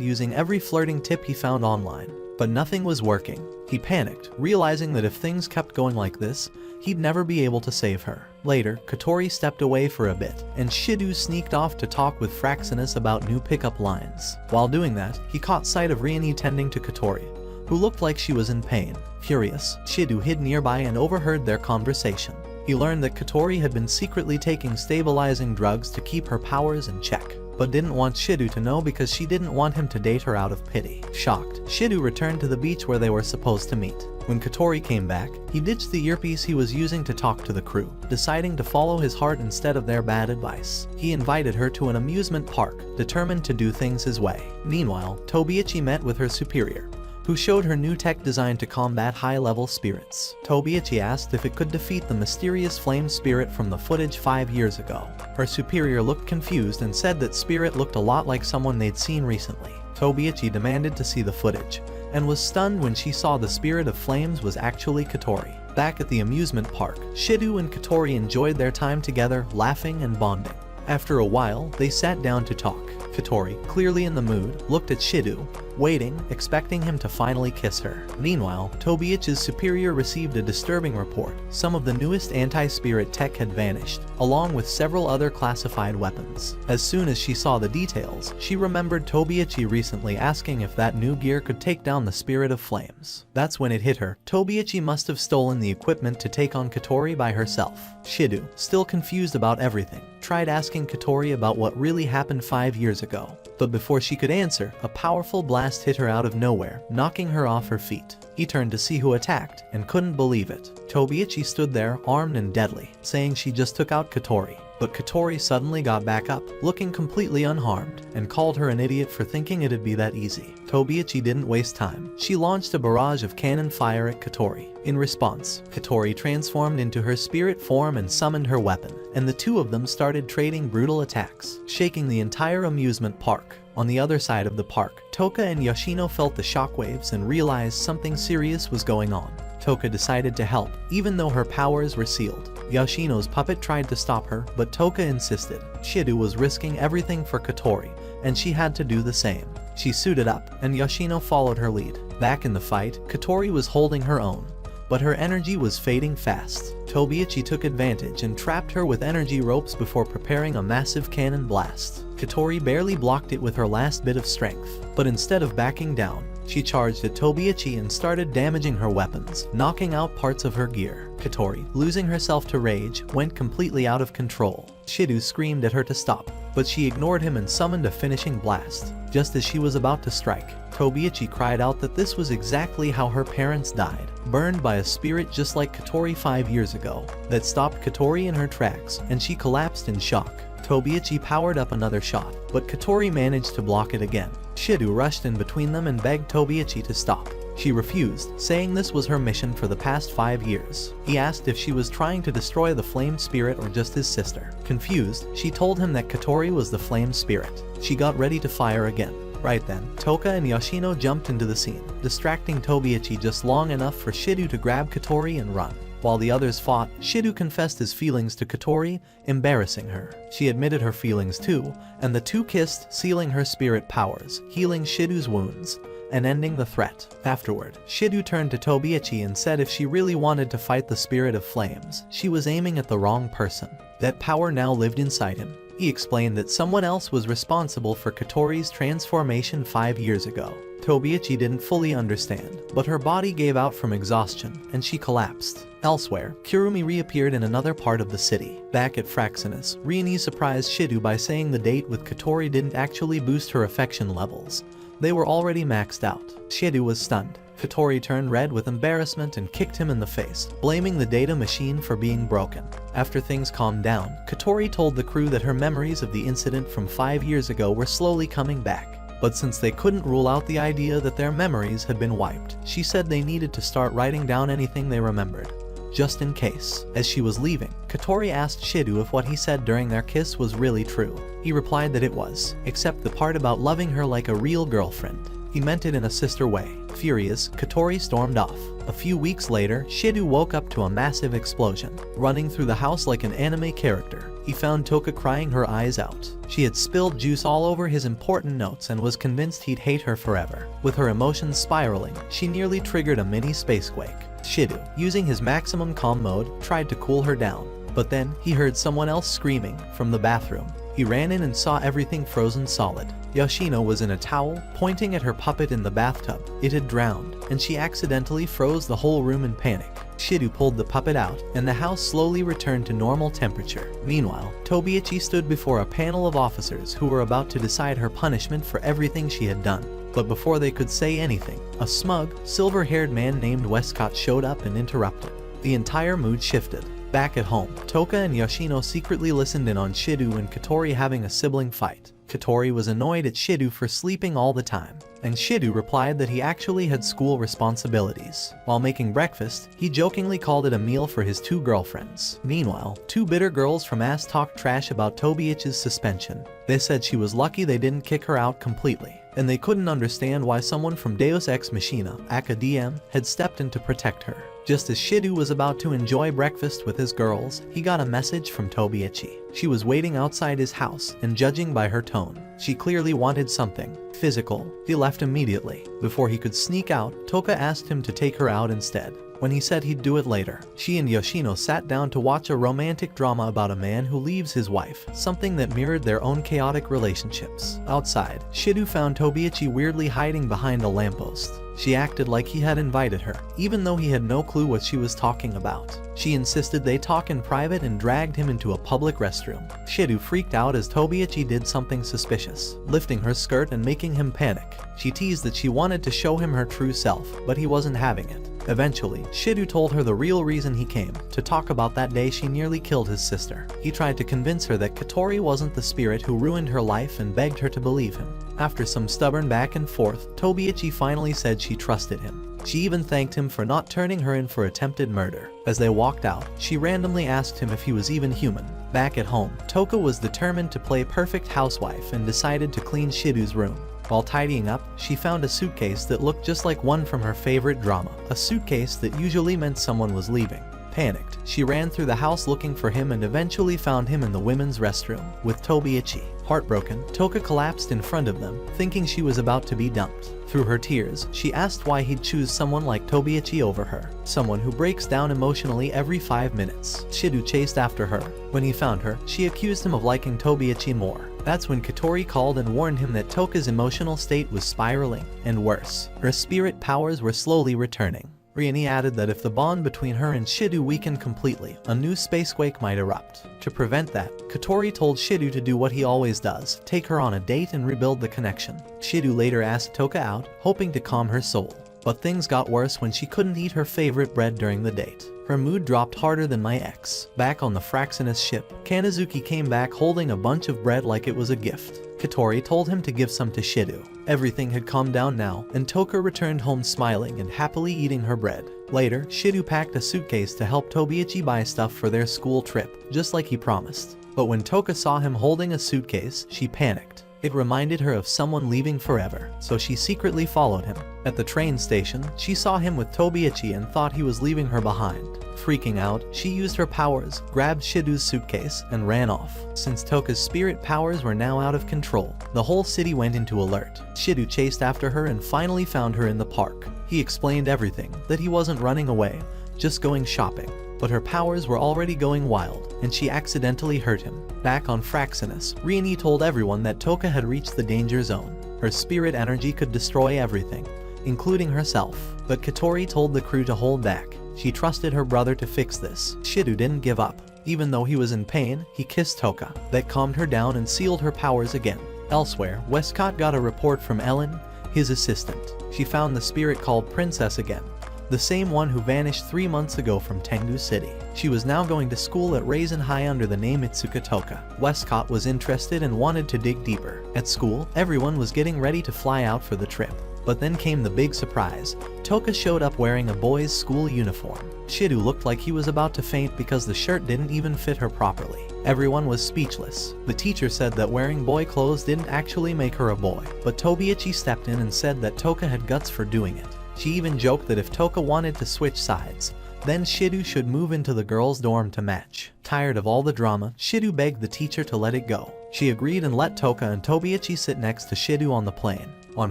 using every flirting tip he found online, but nothing was working. He panicked, realizing that if things kept going like this, he'd never be able to save her. Later, Katori stepped away for a bit, and Shidu sneaked off to talk with Fraxinus about new pickup lines. While doing that, he caught sight of Rieni tending to Katori, who looked like she was in pain. Furious, Shidu hid nearby and overheard their conversation. He learned that Katori had been secretly taking stabilizing drugs to keep her powers in check, but didn't want Shidu to know because she didn't want him to date her out of pity. Shocked, Shidu returned to the beach where they were supposed to meet. When Katori came back, he ditched the earpiece he was using to talk to the crew, deciding to follow his heart instead of their bad advice. He invited her to an amusement park, determined to do things his way. Meanwhile, Tobiichi met with her superior, who showed her new tech designed to combat high-level spirits. Tobiichi asked if it could defeat the mysterious flame spirit from the footage 5 years ago. Her superior looked confused and said that spirit looked a lot like someone they'd seen recently. Tobiichi demanded to see the footage, and was stunned when she saw the spirit of flames was actually Katori. Back at the amusement park, Shidu and Katori enjoyed their time together, laughing and bonding. After a while, they sat down to talk. Katori, clearly in the mood, looked at Shidu, waiting, expecting him to finally kiss her. Meanwhile, Tobiichi's superior received a disturbing report. Some of the newest anti-spirit tech had vanished, along with several other classified weapons. As soon as she saw the details, she remembered Tobiichi recently asking if that new gear could take down the spirit of flames. That's when it hit her. Tobiichi must have stolen the equipment to take on Katori by herself. Shidu, still confused about everything, tried asking Katori about what really happened 5 years ago. But before she could answer, a powerful blast hit her out of nowhere, knocking her off her feet. He turned to see who attacked, and couldn't believe it. Tobiichi stood there, armed and deadly, saying she just took out Katori. But Katori suddenly got back up, looking completely unharmed, and called her an idiot for thinking it'd be that easy. Tobiichi didn't waste time. She launched a barrage of cannon fire at Katori. In response, Katori transformed into her spirit form and summoned her weapon, and the two of them started trading brutal attacks, shaking the entire amusement park. On the other side of the park, Toka and Yoshino felt the shockwaves and realized something serious was going on. Toka decided to help, even though her powers were sealed. Yoshino's puppet tried to stop her, but Toka insisted. Shidu was risking everything for Katori, and she had to do the same. She suited up, and Yoshino followed her lead. Back in the fight, Katori was holding her own, but her energy was fading fast. Tobiichi took advantage and trapped her with energy ropes before preparing a massive cannon blast. Katori barely blocked it with her last bit of strength, but instead of backing down, she charged at Tobiichi and started damaging her weapons, knocking out parts of her gear. Katori, losing herself to rage, went completely out of control. Shidu screamed at her to stop, but she ignored him and summoned a finishing blast. Just as she was about to strike, Tobiichi cried out that this was exactly how her parents died, burned by a spirit just like Katori 5 years ago. That stopped Katori in her tracks, and she collapsed in shock. Tobiichi powered up another shot, but Katori managed to block it again. Shidu rushed in between them and begged Tobiichi to stop. She refused, saying this was her mission for the past 5 years. He asked if she was trying to destroy the flame spirit or just his sister. Confused, she told him that Katori was the flame spirit. She got ready to fire again. Right then, Toka and Yoshino jumped into the scene, distracting Tobiichi just long enough for Shidu to grab Katori and run. While the others fought, Shido confessed his feelings to Kotori, embarrassing her. She admitted her feelings too, and the two kissed, sealing her spirit powers, healing Shido's wounds, and ending the threat. Afterward, Shido turned to Tobiichi and said if she really wanted to fight the spirit of flames, she was aiming at the wrong person. That power now lived inside him. He explained that someone else was responsible for Kotori's transformation 5 years ago. Tobiichi didn't fully understand, but her body gave out from exhaustion, and she collapsed. Elsewhere, Kurumi reappeared in another part of the city. Back at Fraxinus, Rieni surprised Shido by saying the date with Kotori didn't actually boost her affection levels. They were already maxed out. Shido was stunned. Kotori turned red with embarrassment and kicked him in the face, blaming the data machine for being broken. After things calmed down, Kotori told the crew that her memories of the incident from 5 years ago were slowly coming back. But since they couldn't rule out the idea that their memories had been wiped, she said they needed to start writing down anything they remembered, just in case. As she was leaving, Kotori asked Shido if what he said during their kiss was really true. He replied that it was, except the part about loving her like a real girlfriend. He meant it in a sister way. Furious, Kotori stormed off. A few weeks later, Shido woke up to a massive explosion. Running through the house like an anime character, he found Toka crying her eyes out. She had spilled juice all over his important notes and was convinced he'd hate her forever. With her emotions spiraling, she nearly triggered a mini spacequake. Shido, using his maximum calm mode, tried to cool her down. But then, he heard someone else screaming from the bathroom. He ran in and saw everything frozen solid. Yoshino was in a towel, pointing at her puppet in the bathtub. It had drowned, and she accidentally froze the whole room in panic. Shido pulled the puppet out, and the house slowly returned to normal temperature. Meanwhile, Tobiichi stood before a panel of officers who were about to decide her punishment for everything she had done. But before they could say anything, a smug, silver-haired man named Westcott showed up and interrupted. The entire mood shifted. Back at home, Toka and Yoshino secretly listened in on Shido and Kotori having a sibling fight. Kotori was annoyed at Shido for sleeping all the time, and Shido replied that he actually had school responsibilities. While making breakfast, he jokingly called it a meal for his two girlfriends. Meanwhile, two bitter girls from AS talked trash about Tobiichi's suspension. They said she was lucky they didn't kick her out completely, and they couldn't understand why someone from Deus Ex Machina, aka DM, had stepped in to protect her. Just as Shido was about to enjoy breakfast with his girls, he got a message from Tobiichi. She was waiting outside his house, and judging by her tone, she clearly wanted something physical. He left immediately. Before he could sneak out, Toka asked him to take her out instead. When he said he'd do it later, she and Yoshino sat down to watch a romantic drama about a man who leaves his wife, something that mirrored their own chaotic relationships. Outside, Shido found Tobiichi weirdly hiding behind a lamppost. She acted like he had invited her, even though he had no clue what she was talking about. She insisted they talk in private and dragged him into a public restroom. Shido freaked out as Tobiichi did something suspicious, lifting her skirt and making him panic. She teased that she wanted to show him her true self, but he wasn't having it. Eventually, Shido told her the real reason he came, to talk about that day she nearly killed his sister. He tried to convince her that Kotori wasn't the spirit who ruined her life and begged her to believe him. After some stubborn back and forth, Tobiichi finally said she trusted him. She even thanked him for not turning her in for attempted murder. As they walked out, she randomly asked him if he was even human. Back at home, Toka was determined to play perfect housewife and decided to clean Shido's room. While tidying up, she found a suitcase that looked just like one from her favorite drama, a suitcase that usually meant someone was leaving. Panicked, she ran through the house looking for him and eventually found him in the women's restroom, with Tobiichi. Heartbroken, Toka collapsed in front of them, thinking she was about to be dumped. Through her tears, she asked why he'd choose someone like Tobiichi over her, someone who breaks down emotionally every 5 minutes. Shido chased after her. When he found her, she accused him of liking Tobiichi more. That's when Kotori called and warned him that Toka's emotional state was spiraling, and worse, her spirit powers were slowly returning. Rieni added that if the bond between her and Shido weakened completely, a new spacequake might erupt. To prevent that, Kotori told Shido to do what he always does, take her on a date and rebuild the connection. Shido later asked Toka out, hoping to calm her soul. But things got worse when she couldn't eat her favorite bread during the date. Her mood dropped harder than my ex. Back on the Fraxinus ship, Kanazuki came back holding a bunch of bread like it was a gift. Kotori told him to give some to Shido. Everything had calmed down now, and Toka returned home smiling and happily eating her bread. Later, Shido packed a suitcase to help Tobiichi buy stuff for their school trip, just like he promised. But when Toka saw him holding a suitcase, she panicked. It reminded her of someone leaving forever, so she secretly followed him. At the train station, she saw him with Tobiichi and thought he was leaving her behind. Freaking out, she used her powers, grabbed Shidu's suitcase, and ran off. Since Toka's spirit powers were now out of control, the whole city went into alert. Shidu chased after her and finally found her in the park. He explained everything, that he wasn't running away, just going shopping. But her powers were already going wild, and she accidentally hurt him. Back on Fraxinus, Rieni told everyone that Toka had reached the danger zone. Her spirit energy could destroy everything, including herself. But Katori told the crew to hold back. She trusted her brother to fix this. Shidu didn't give up. Even though he was in pain, he kissed Toka. That calmed her down and sealed her powers again. Elsewhere, Westcott got a report from Ellen, his assistant. She found the spirit called Princess again, the same one who vanished 3 months ago from Tengu City. She was now going to school at Raisin High under the name Itsuka Toka. Westcott was interested and wanted to dig deeper. At school, everyone was getting ready to fly out for the trip. But then came the big surprise. Toka showed up wearing a boy's school uniform. Shidu looked like he was about to faint because the shirt didn't even fit her properly. Everyone was speechless. The teacher said that wearing boy clothes didn't actually make her a boy, but Tobiichi stepped in and said that Toka had guts for doing it. She even joked that if Toka wanted to switch sides, then Shidu should move into the girls' dorm to match. Tired of all the drama, Shidu begged the teacher to let it go. She agreed and let Toka and Tobiichi sit next to Shidu on the plane. On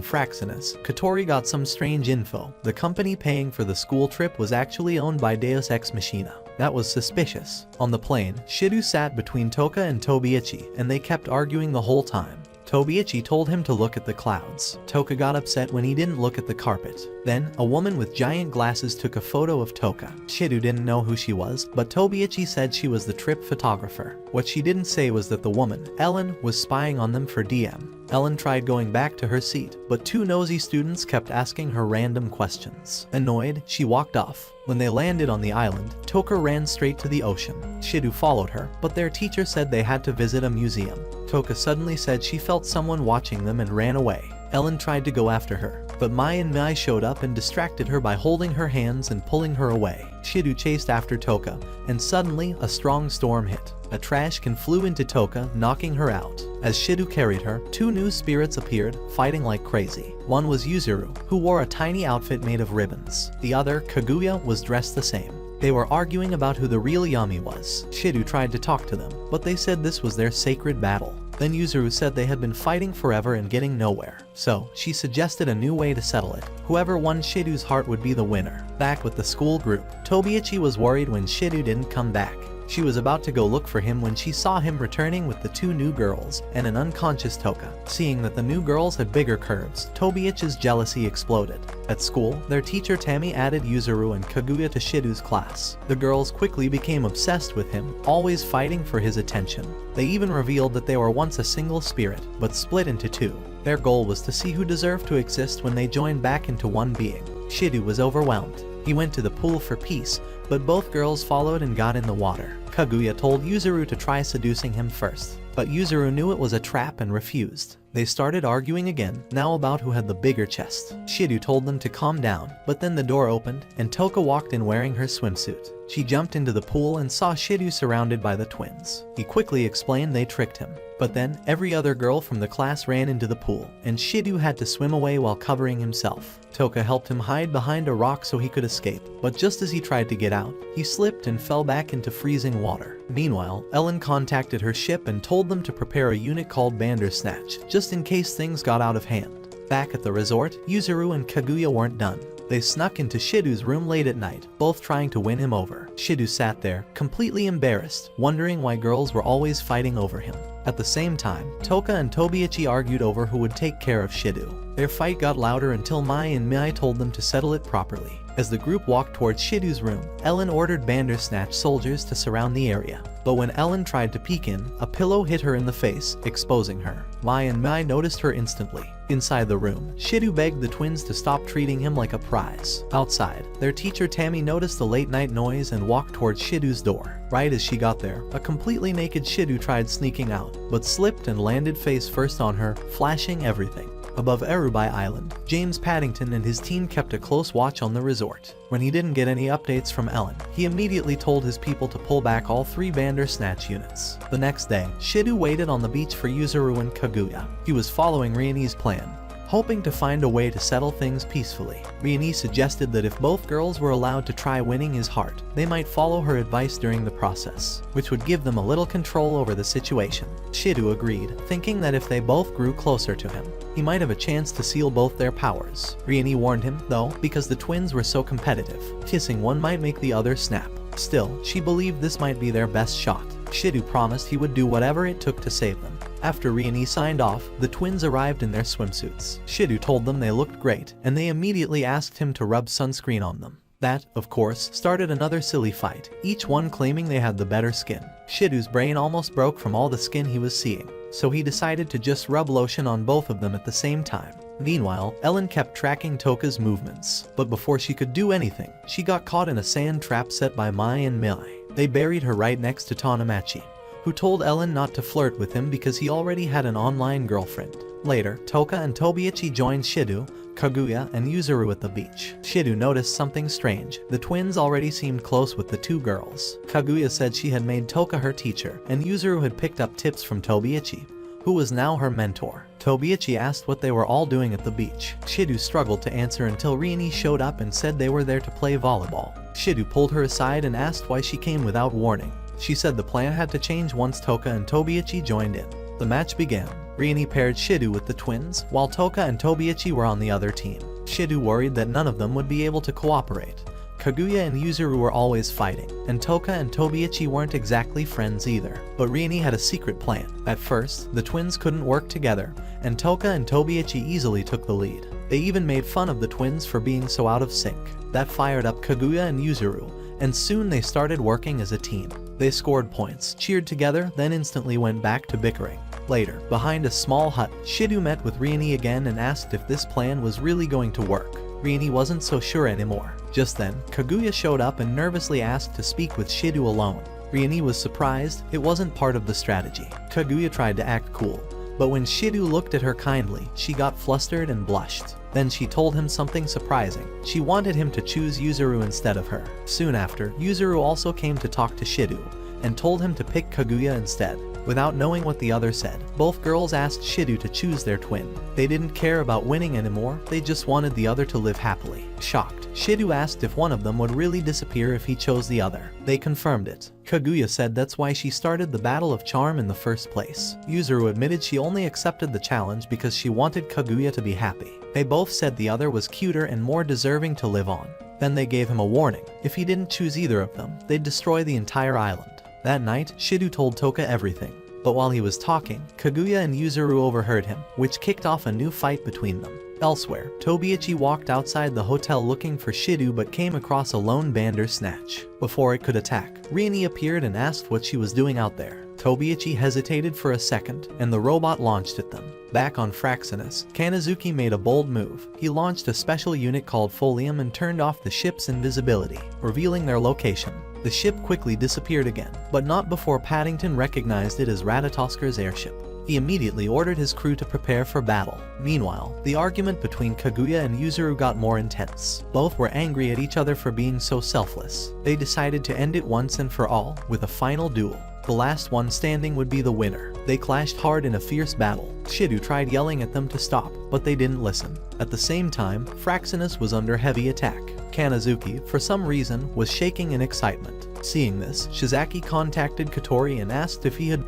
Fraxinus, Katori got some strange info. The company paying for the school trip was actually owned by Deus Ex Machina. That was suspicious. On the plane, Shidu sat between Toka and Tobiichi, and they kept arguing the whole time. Tobiichi told him to look at the clouds. Toka got upset when he didn't look at the carpet. Then, a woman with giant glasses took a photo of Toka. Shidu didn't know who she was, but Tobiichi said she was the trip photographer. What she didn't say was that the woman, Ellen, was spying on them for DM. Ellen tried going back to her seat, but 2 nosy students kept asking her random questions. Annoyed, she walked off. When they landed on the island, Toka ran straight to the ocean. Shidu followed her, but their teacher said they had to visit a museum. Toka suddenly said she felt someone watching them and ran away. Ellen tried to go after her, but Mai and Mai showed up and distracted her by holding her hands and pulling her away. Shidu chased after Toka, and suddenly a strong storm hit. A trash can flew into Toka, knocking her out. As Shidu carried her, 2 new spirits appeared, fighting like crazy. One was Yuzuru, who wore a tiny outfit made of ribbons. The other, Kaguya, was dressed the same. They were arguing about who the real Yami was. Shidu tried to talk to them, but they said this was their sacred battle. Then Yuzuru said they had been fighting forever and getting nowhere. So, she suggested a new way to settle it. Whoever won Shidu's heart would be the winner. Back with the school group, Tobiichi was worried when Shidu didn't come back. She was about to go look for him when she saw him returning with the 2 new girls and an unconscious Toka. Seeing that the new girls had bigger curves, Tobiichi's jealousy exploded. At school, their teacher Tammy added Yuzuru and Kaguya to Shidu's class. The girls quickly became obsessed with him, always fighting for his attention. They even revealed that they were once a single spirit, but split into 2. Their goal was to see who deserved to exist when they joined back into one being. Shidu was overwhelmed. He went to the pool for peace, but both girls followed and got in the water. Kaguya told Yuzuru to try seducing him first, but Yuzuru knew it was a trap and refused. They started arguing again, now about who had the bigger chest. Shidu told them to calm down, but then the door opened, and Toka walked in wearing her swimsuit. She jumped into the pool and saw Shidu surrounded by the twins. He quickly explained they tricked him. But then, every other girl from the class ran into the pool, and Shidu had to swim away while covering himself. Toka helped him hide behind a rock so he could escape, but just as he tried to get out, he slipped and fell back into freezing water. Meanwhile, Ellen contacted her ship and told them to prepare a unit called Bandersnatch, just in case things got out of hand. Back at the resort, Yuzuru and Kaguya weren't done. They snuck into Shidu's room late at night, both trying to win him over. Shidu sat there, completely embarrassed, wondering why girls were always fighting over him. At the same time, Toka and Tobiichi argued over who would take care of Shidu. Their fight got louder until Mai and Mai told them to settle it properly. As the group walked towards Shidu's room, Ellen ordered Bandersnatch soldiers to surround the area. But when Ellen tried to peek in, a pillow hit her in the face, exposing her. Mai and Mai noticed her instantly. Inside the room, Shidu begged the twins to stop treating him like a prize. Outside, their teacher Tammy noticed the late-night noise and walked towards Shidu's door. Right as she got there, a completely naked Shidu tried sneaking out, but slipped and landed face first on her, flashing everything. Above Erubai Island, James Paddington and his team kept a close watch on the resort. When he didn't get any updates from Ellen, he immediately told his people to pull back all 3 Bandersnatch units. The next day, Shidu waited on the beach for Yuzuru and Kaguya. He was following Rieni's plan, hoping to find a way to settle things peacefully. Rieni suggested that if both girls were allowed to try winning his heart, they might follow her advice during the process, which would give them a little control over the situation. Shidu agreed, thinking that if they both grew closer to him, he might have a chance to seal both their powers. Rieni warned him, though, because the twins were so competitive, kissing one might make the other snap. Still, she believed this might be their best shot. Shidu promised he would do whatever it took to save them. After Rieni signed off, the twins arrived in their swimsuits. Shidu told them they looked great, and they immediately asked him to rub sunscreen on them. That, of course, started another silly fight, each one claiming they had the better skin. Shidu's brain almost broke from all the skin he was seeing, so he decided to just rub lotion on both of them at the same time. Meanwhile, Ellen kept tracking Toka's movements, but before she could do anything, she got caught in a sand trap set by Mai and Mai. They buried her right next to Tanamachi, who told Ellen not to flirt with him because he already had an online girlfriend. Later, Toka and Tobiichi joined Shidu, Kaguya, and Yuzuru at the beach. Shidu noticed something strange. The twins already seemed close with the two girls. Kaguya said she had made Toka her teacher, and Yuzuru had picked up tips from Tobiichi, who was now her mentor. Tobiichi asked what they were all doing at the beach. Shidu struggled to answer until Rieni showed up and said they were there to play volleyball. Shidu pulled her aside and asked why she came without warning. She said the plan had to change once Toka and Tobiichi joined in. The match began. Rieni paired Shidu with the twins, while Toka and Tobiichi were on the other team. Shidu worried that none of them would be able to cooperate. Kaguya and Yuzuru were always fighting, and Toka and Tobiichi weren't exactly friends either. But Rieni had a secret plan. At first, the twins couldn't work together, and Toka and Tobiichi easily took the lead. They even made fun of the twins for being so out of sync. That fired up Kaguya and Yuzuru, and soon they started working as a team. They scored points, cheered together, then instantly went back to bickering. Later, behind a small hut, Shidu met with Rieni again and asked if this plan was really going to work. Rieni wasn't so sure anymore. Just then, Kaguya showed up and nervously asked to speak with Shidu alone. Rieni was surprised. It wasn't part of the strategy. Kaguya tried to act cool, but when Shidu looked at her kindly, she got flustered and blushed. Then she told him something surprising. She wanted him to choose Yuzuru instead of her. Soon after, Yuzuru also came to talk to Shidu, and told him to pick Kaguya instead. Without knowing what the other said, both girls asked Shidu to choose their twin. They didn't care about winning anymore, they just wanted the other to live happily. Shocked, Shidu asked if one of them would really disappear if he chose the other. They confirmed it. Kaguya said that's why she started the Battle of Charm in the first place. Yuzuru admitted she only accepted the challenge because she wanted Kaguya to be happy. They both said the other was cuter and more deserving to live on. Then they gave him a warning. If he didn't choose either of them, they'd destroy the entire island. That night, Shidu told Toka everything. But while he was talking, Kaguya and Yuzuru overheard him, which kicked off a new fight between them. Elsewhere, Tobiichi walked outside the hotel looking for Shidu but came across a lone Bandersnatch. Before it could attack, Rieni appeared and asked what she was doing out there. Tobiichi hesitated for a second, and the robot launched at them. Back on Fraxinus, Kanazuki made a bold move. He launched a special unit called Folium and turned off the ship's invisibility, revealing their location. The ship quickly disappeared again, but not before Paddington recognized it as Ratatosker's airship. He immediately ordered his crew to prepare for battle. Meanwhile, the argument between Kaguya and Yuzuru got more intense. Both were angry at each other for being so selfless. They decided to end it once and for all, with a final duel. The last one standing would be the winner. They clashed hard in a fierce battle. Shidu tried yelling at them to stop, but they didn't listen. At the same time, Fraxinus was under heavy attack. Kanazuki, for some reason, was shaking in excitement. Seeing this, Shizaki contacted Katori and asked if he had...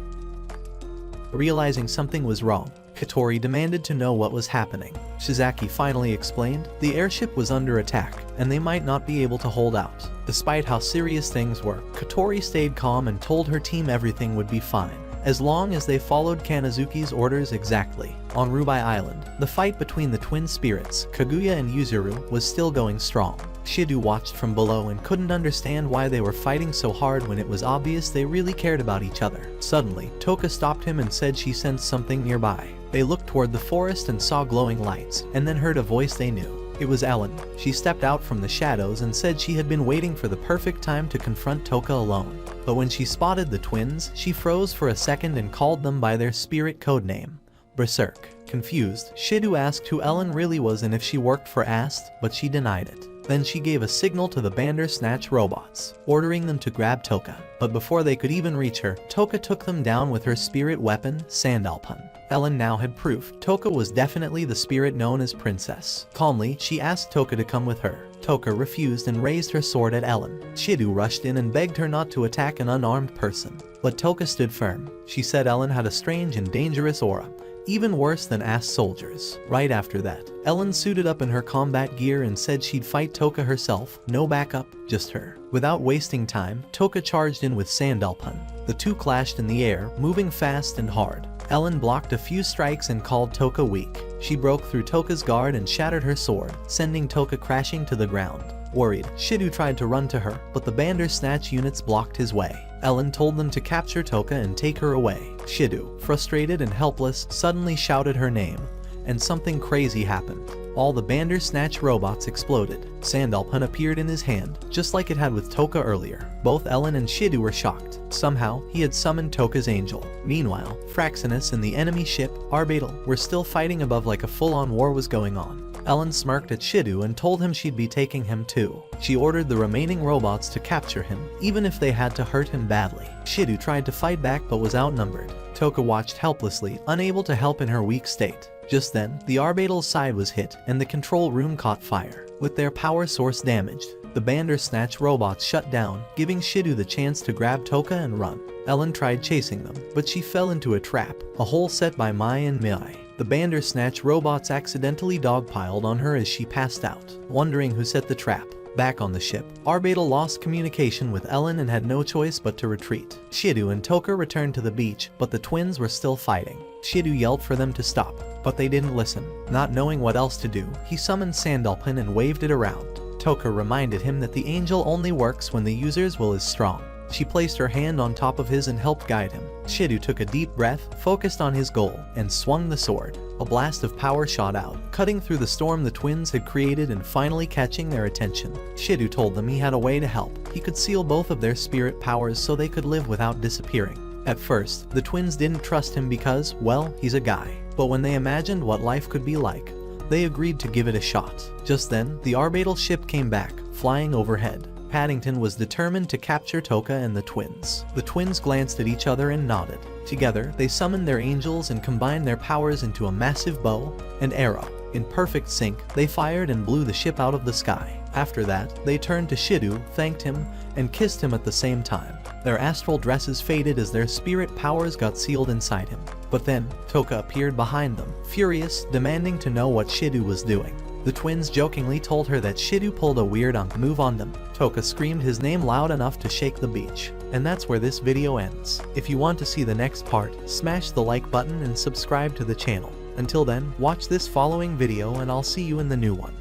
Realizing something was wrong, Katori demanded to know what was happening. Shizaki finally explained the airship was under attack, and they might not be able to hold out. Despite how serious things were, Katori stayed calm and told her team everything would be fine, as long as they followed Kanazuki's orders exactly. On Rubai Island, the fight between the twin spirits, Kaguya and Yuzuru, was still going strong. Shidu watched from below and couldn't understand why they were fighting so hard when it was obvious they really cared about each other. Suddenly, Toka stopped him and said she sensed something nearby. They looked toward the forest and saw glowing lights, and then heard a voice they knew. It was Ellen. She stepped out from the shadows and said she had been waiting for the perfect time to confront Toka alone. But when she spotted the twins, she froze for a second and called them by their spirit code name, Berserk. Confused, Shidu asked who Ellen really was and if she worked for Ast, but she denied it. Then she gave a signal to the Bandersnatch robots, ordering them to grab Toka. But before they could even reach her, Toka took them down with her spirit weapon, Sandalphon. Ellen now had proof Toka was definitely the spirit known as Princess. Calmly, she asked Toka to come with her. Toka refused and raised her sword at Ellen. Shidu rushed in and begged her not to attack an unarmed person. But Toka stood firm. She said Ellen had a strange and dangerous aura, even worse than ass soldiers. Right after that, Ellen suited up in her combat gear and said she'd fight Toka herself, no backup, just her. Without wasting time, Toka charged in with Sandalphon. The two clashed in the air, moving fast and hard. Ellen blocked a few strikes and called Toka weak. She broke through Toka's guard and shattered her sword, sending Toka crashing to the ground. Worried, Shidu tried to run to her, but the Bandersnatch units blocked his way. Ellen told them to capture Toka and take her away. Shidu, frustrated and helpless, suddenly shouted her name, and something crazy happened. All the Bandersnatch robots exploded. Sandalphon appeared in his hand, just like it had with Toka earlier. Both Ellen and Shidu were shocked. Somehow, he had summoned Toka's angel. Meanwhile, Fraxinus and the enemy ship, Arbatel, were still fighting above like a full-on war was going on. Ellen smirked at Shidu and told him she'd be taking him too. She ordered the remaining robots to capture him, even if they had to hurt him badly. Shidu tried to fight back but was outnumbered. Toka watched helplessly, unable to help in her weak state. Just then, the Arbatel's side was hit, and the control room caught fire. With their power source damaged, the Bandersnatch robots shut down, giving Shidu the chance to grab Toka and run. Ellen tried chasing them, but she fell into a trap, a hole set by Mai and Mai. The Bandersnatch robots accidentally dogpiled on her as she passed out, wondering who set the trap. Back on the ship, Arbatel lost communication with Ellen and had no choice but to retreat. Shidu and Toka returned to the beach, but the twins were still fighting. Shidu yelled for them to stop, but they didn't listen. Not knowing what else to do, he summoned Sandalphon and waved it around. Toka reminded him that the angel only works when the user's will is strong. She placed her hand on top of his and helped guide him. Shidu took a deep breath, focused on his goal, and swung the sword. A blast of power shot out, cutting through the storm the twins had created and finally catching their attention. Shidu told them he had a way to help. He could seal both of their spirit powers so they could live without disappearing. At first, the twins didn't trust him because, well, he's a guy. But when they imagined what life could be like, they agreed to give it a shot. Just then, the Arbatel ship came back, flying overhead. Paddington was determined to capture Toka and the twins. The twins glanced at each other and nodded. Together, they summoned their angels and combined their powers into a massive bow and arrow. In perfect sync, they fired and blew the ship out of the sky. After that, they turned to Shidu, thanked him, and kissed him at the same time. Their astral dresses faded as their spirit powers got sealed inside him. But then, Toka appeared behind them, furious, demanding to know what Shidu was doing. The twins jokingly told her that Shidu pulled a weird move on them. Toka screamed his name loud enough to shake the beach. And that's where this video ends. If you want to see the next part, smash the like button and subscribe to the channel. Until then, watch this following video and I'll see you in the new one.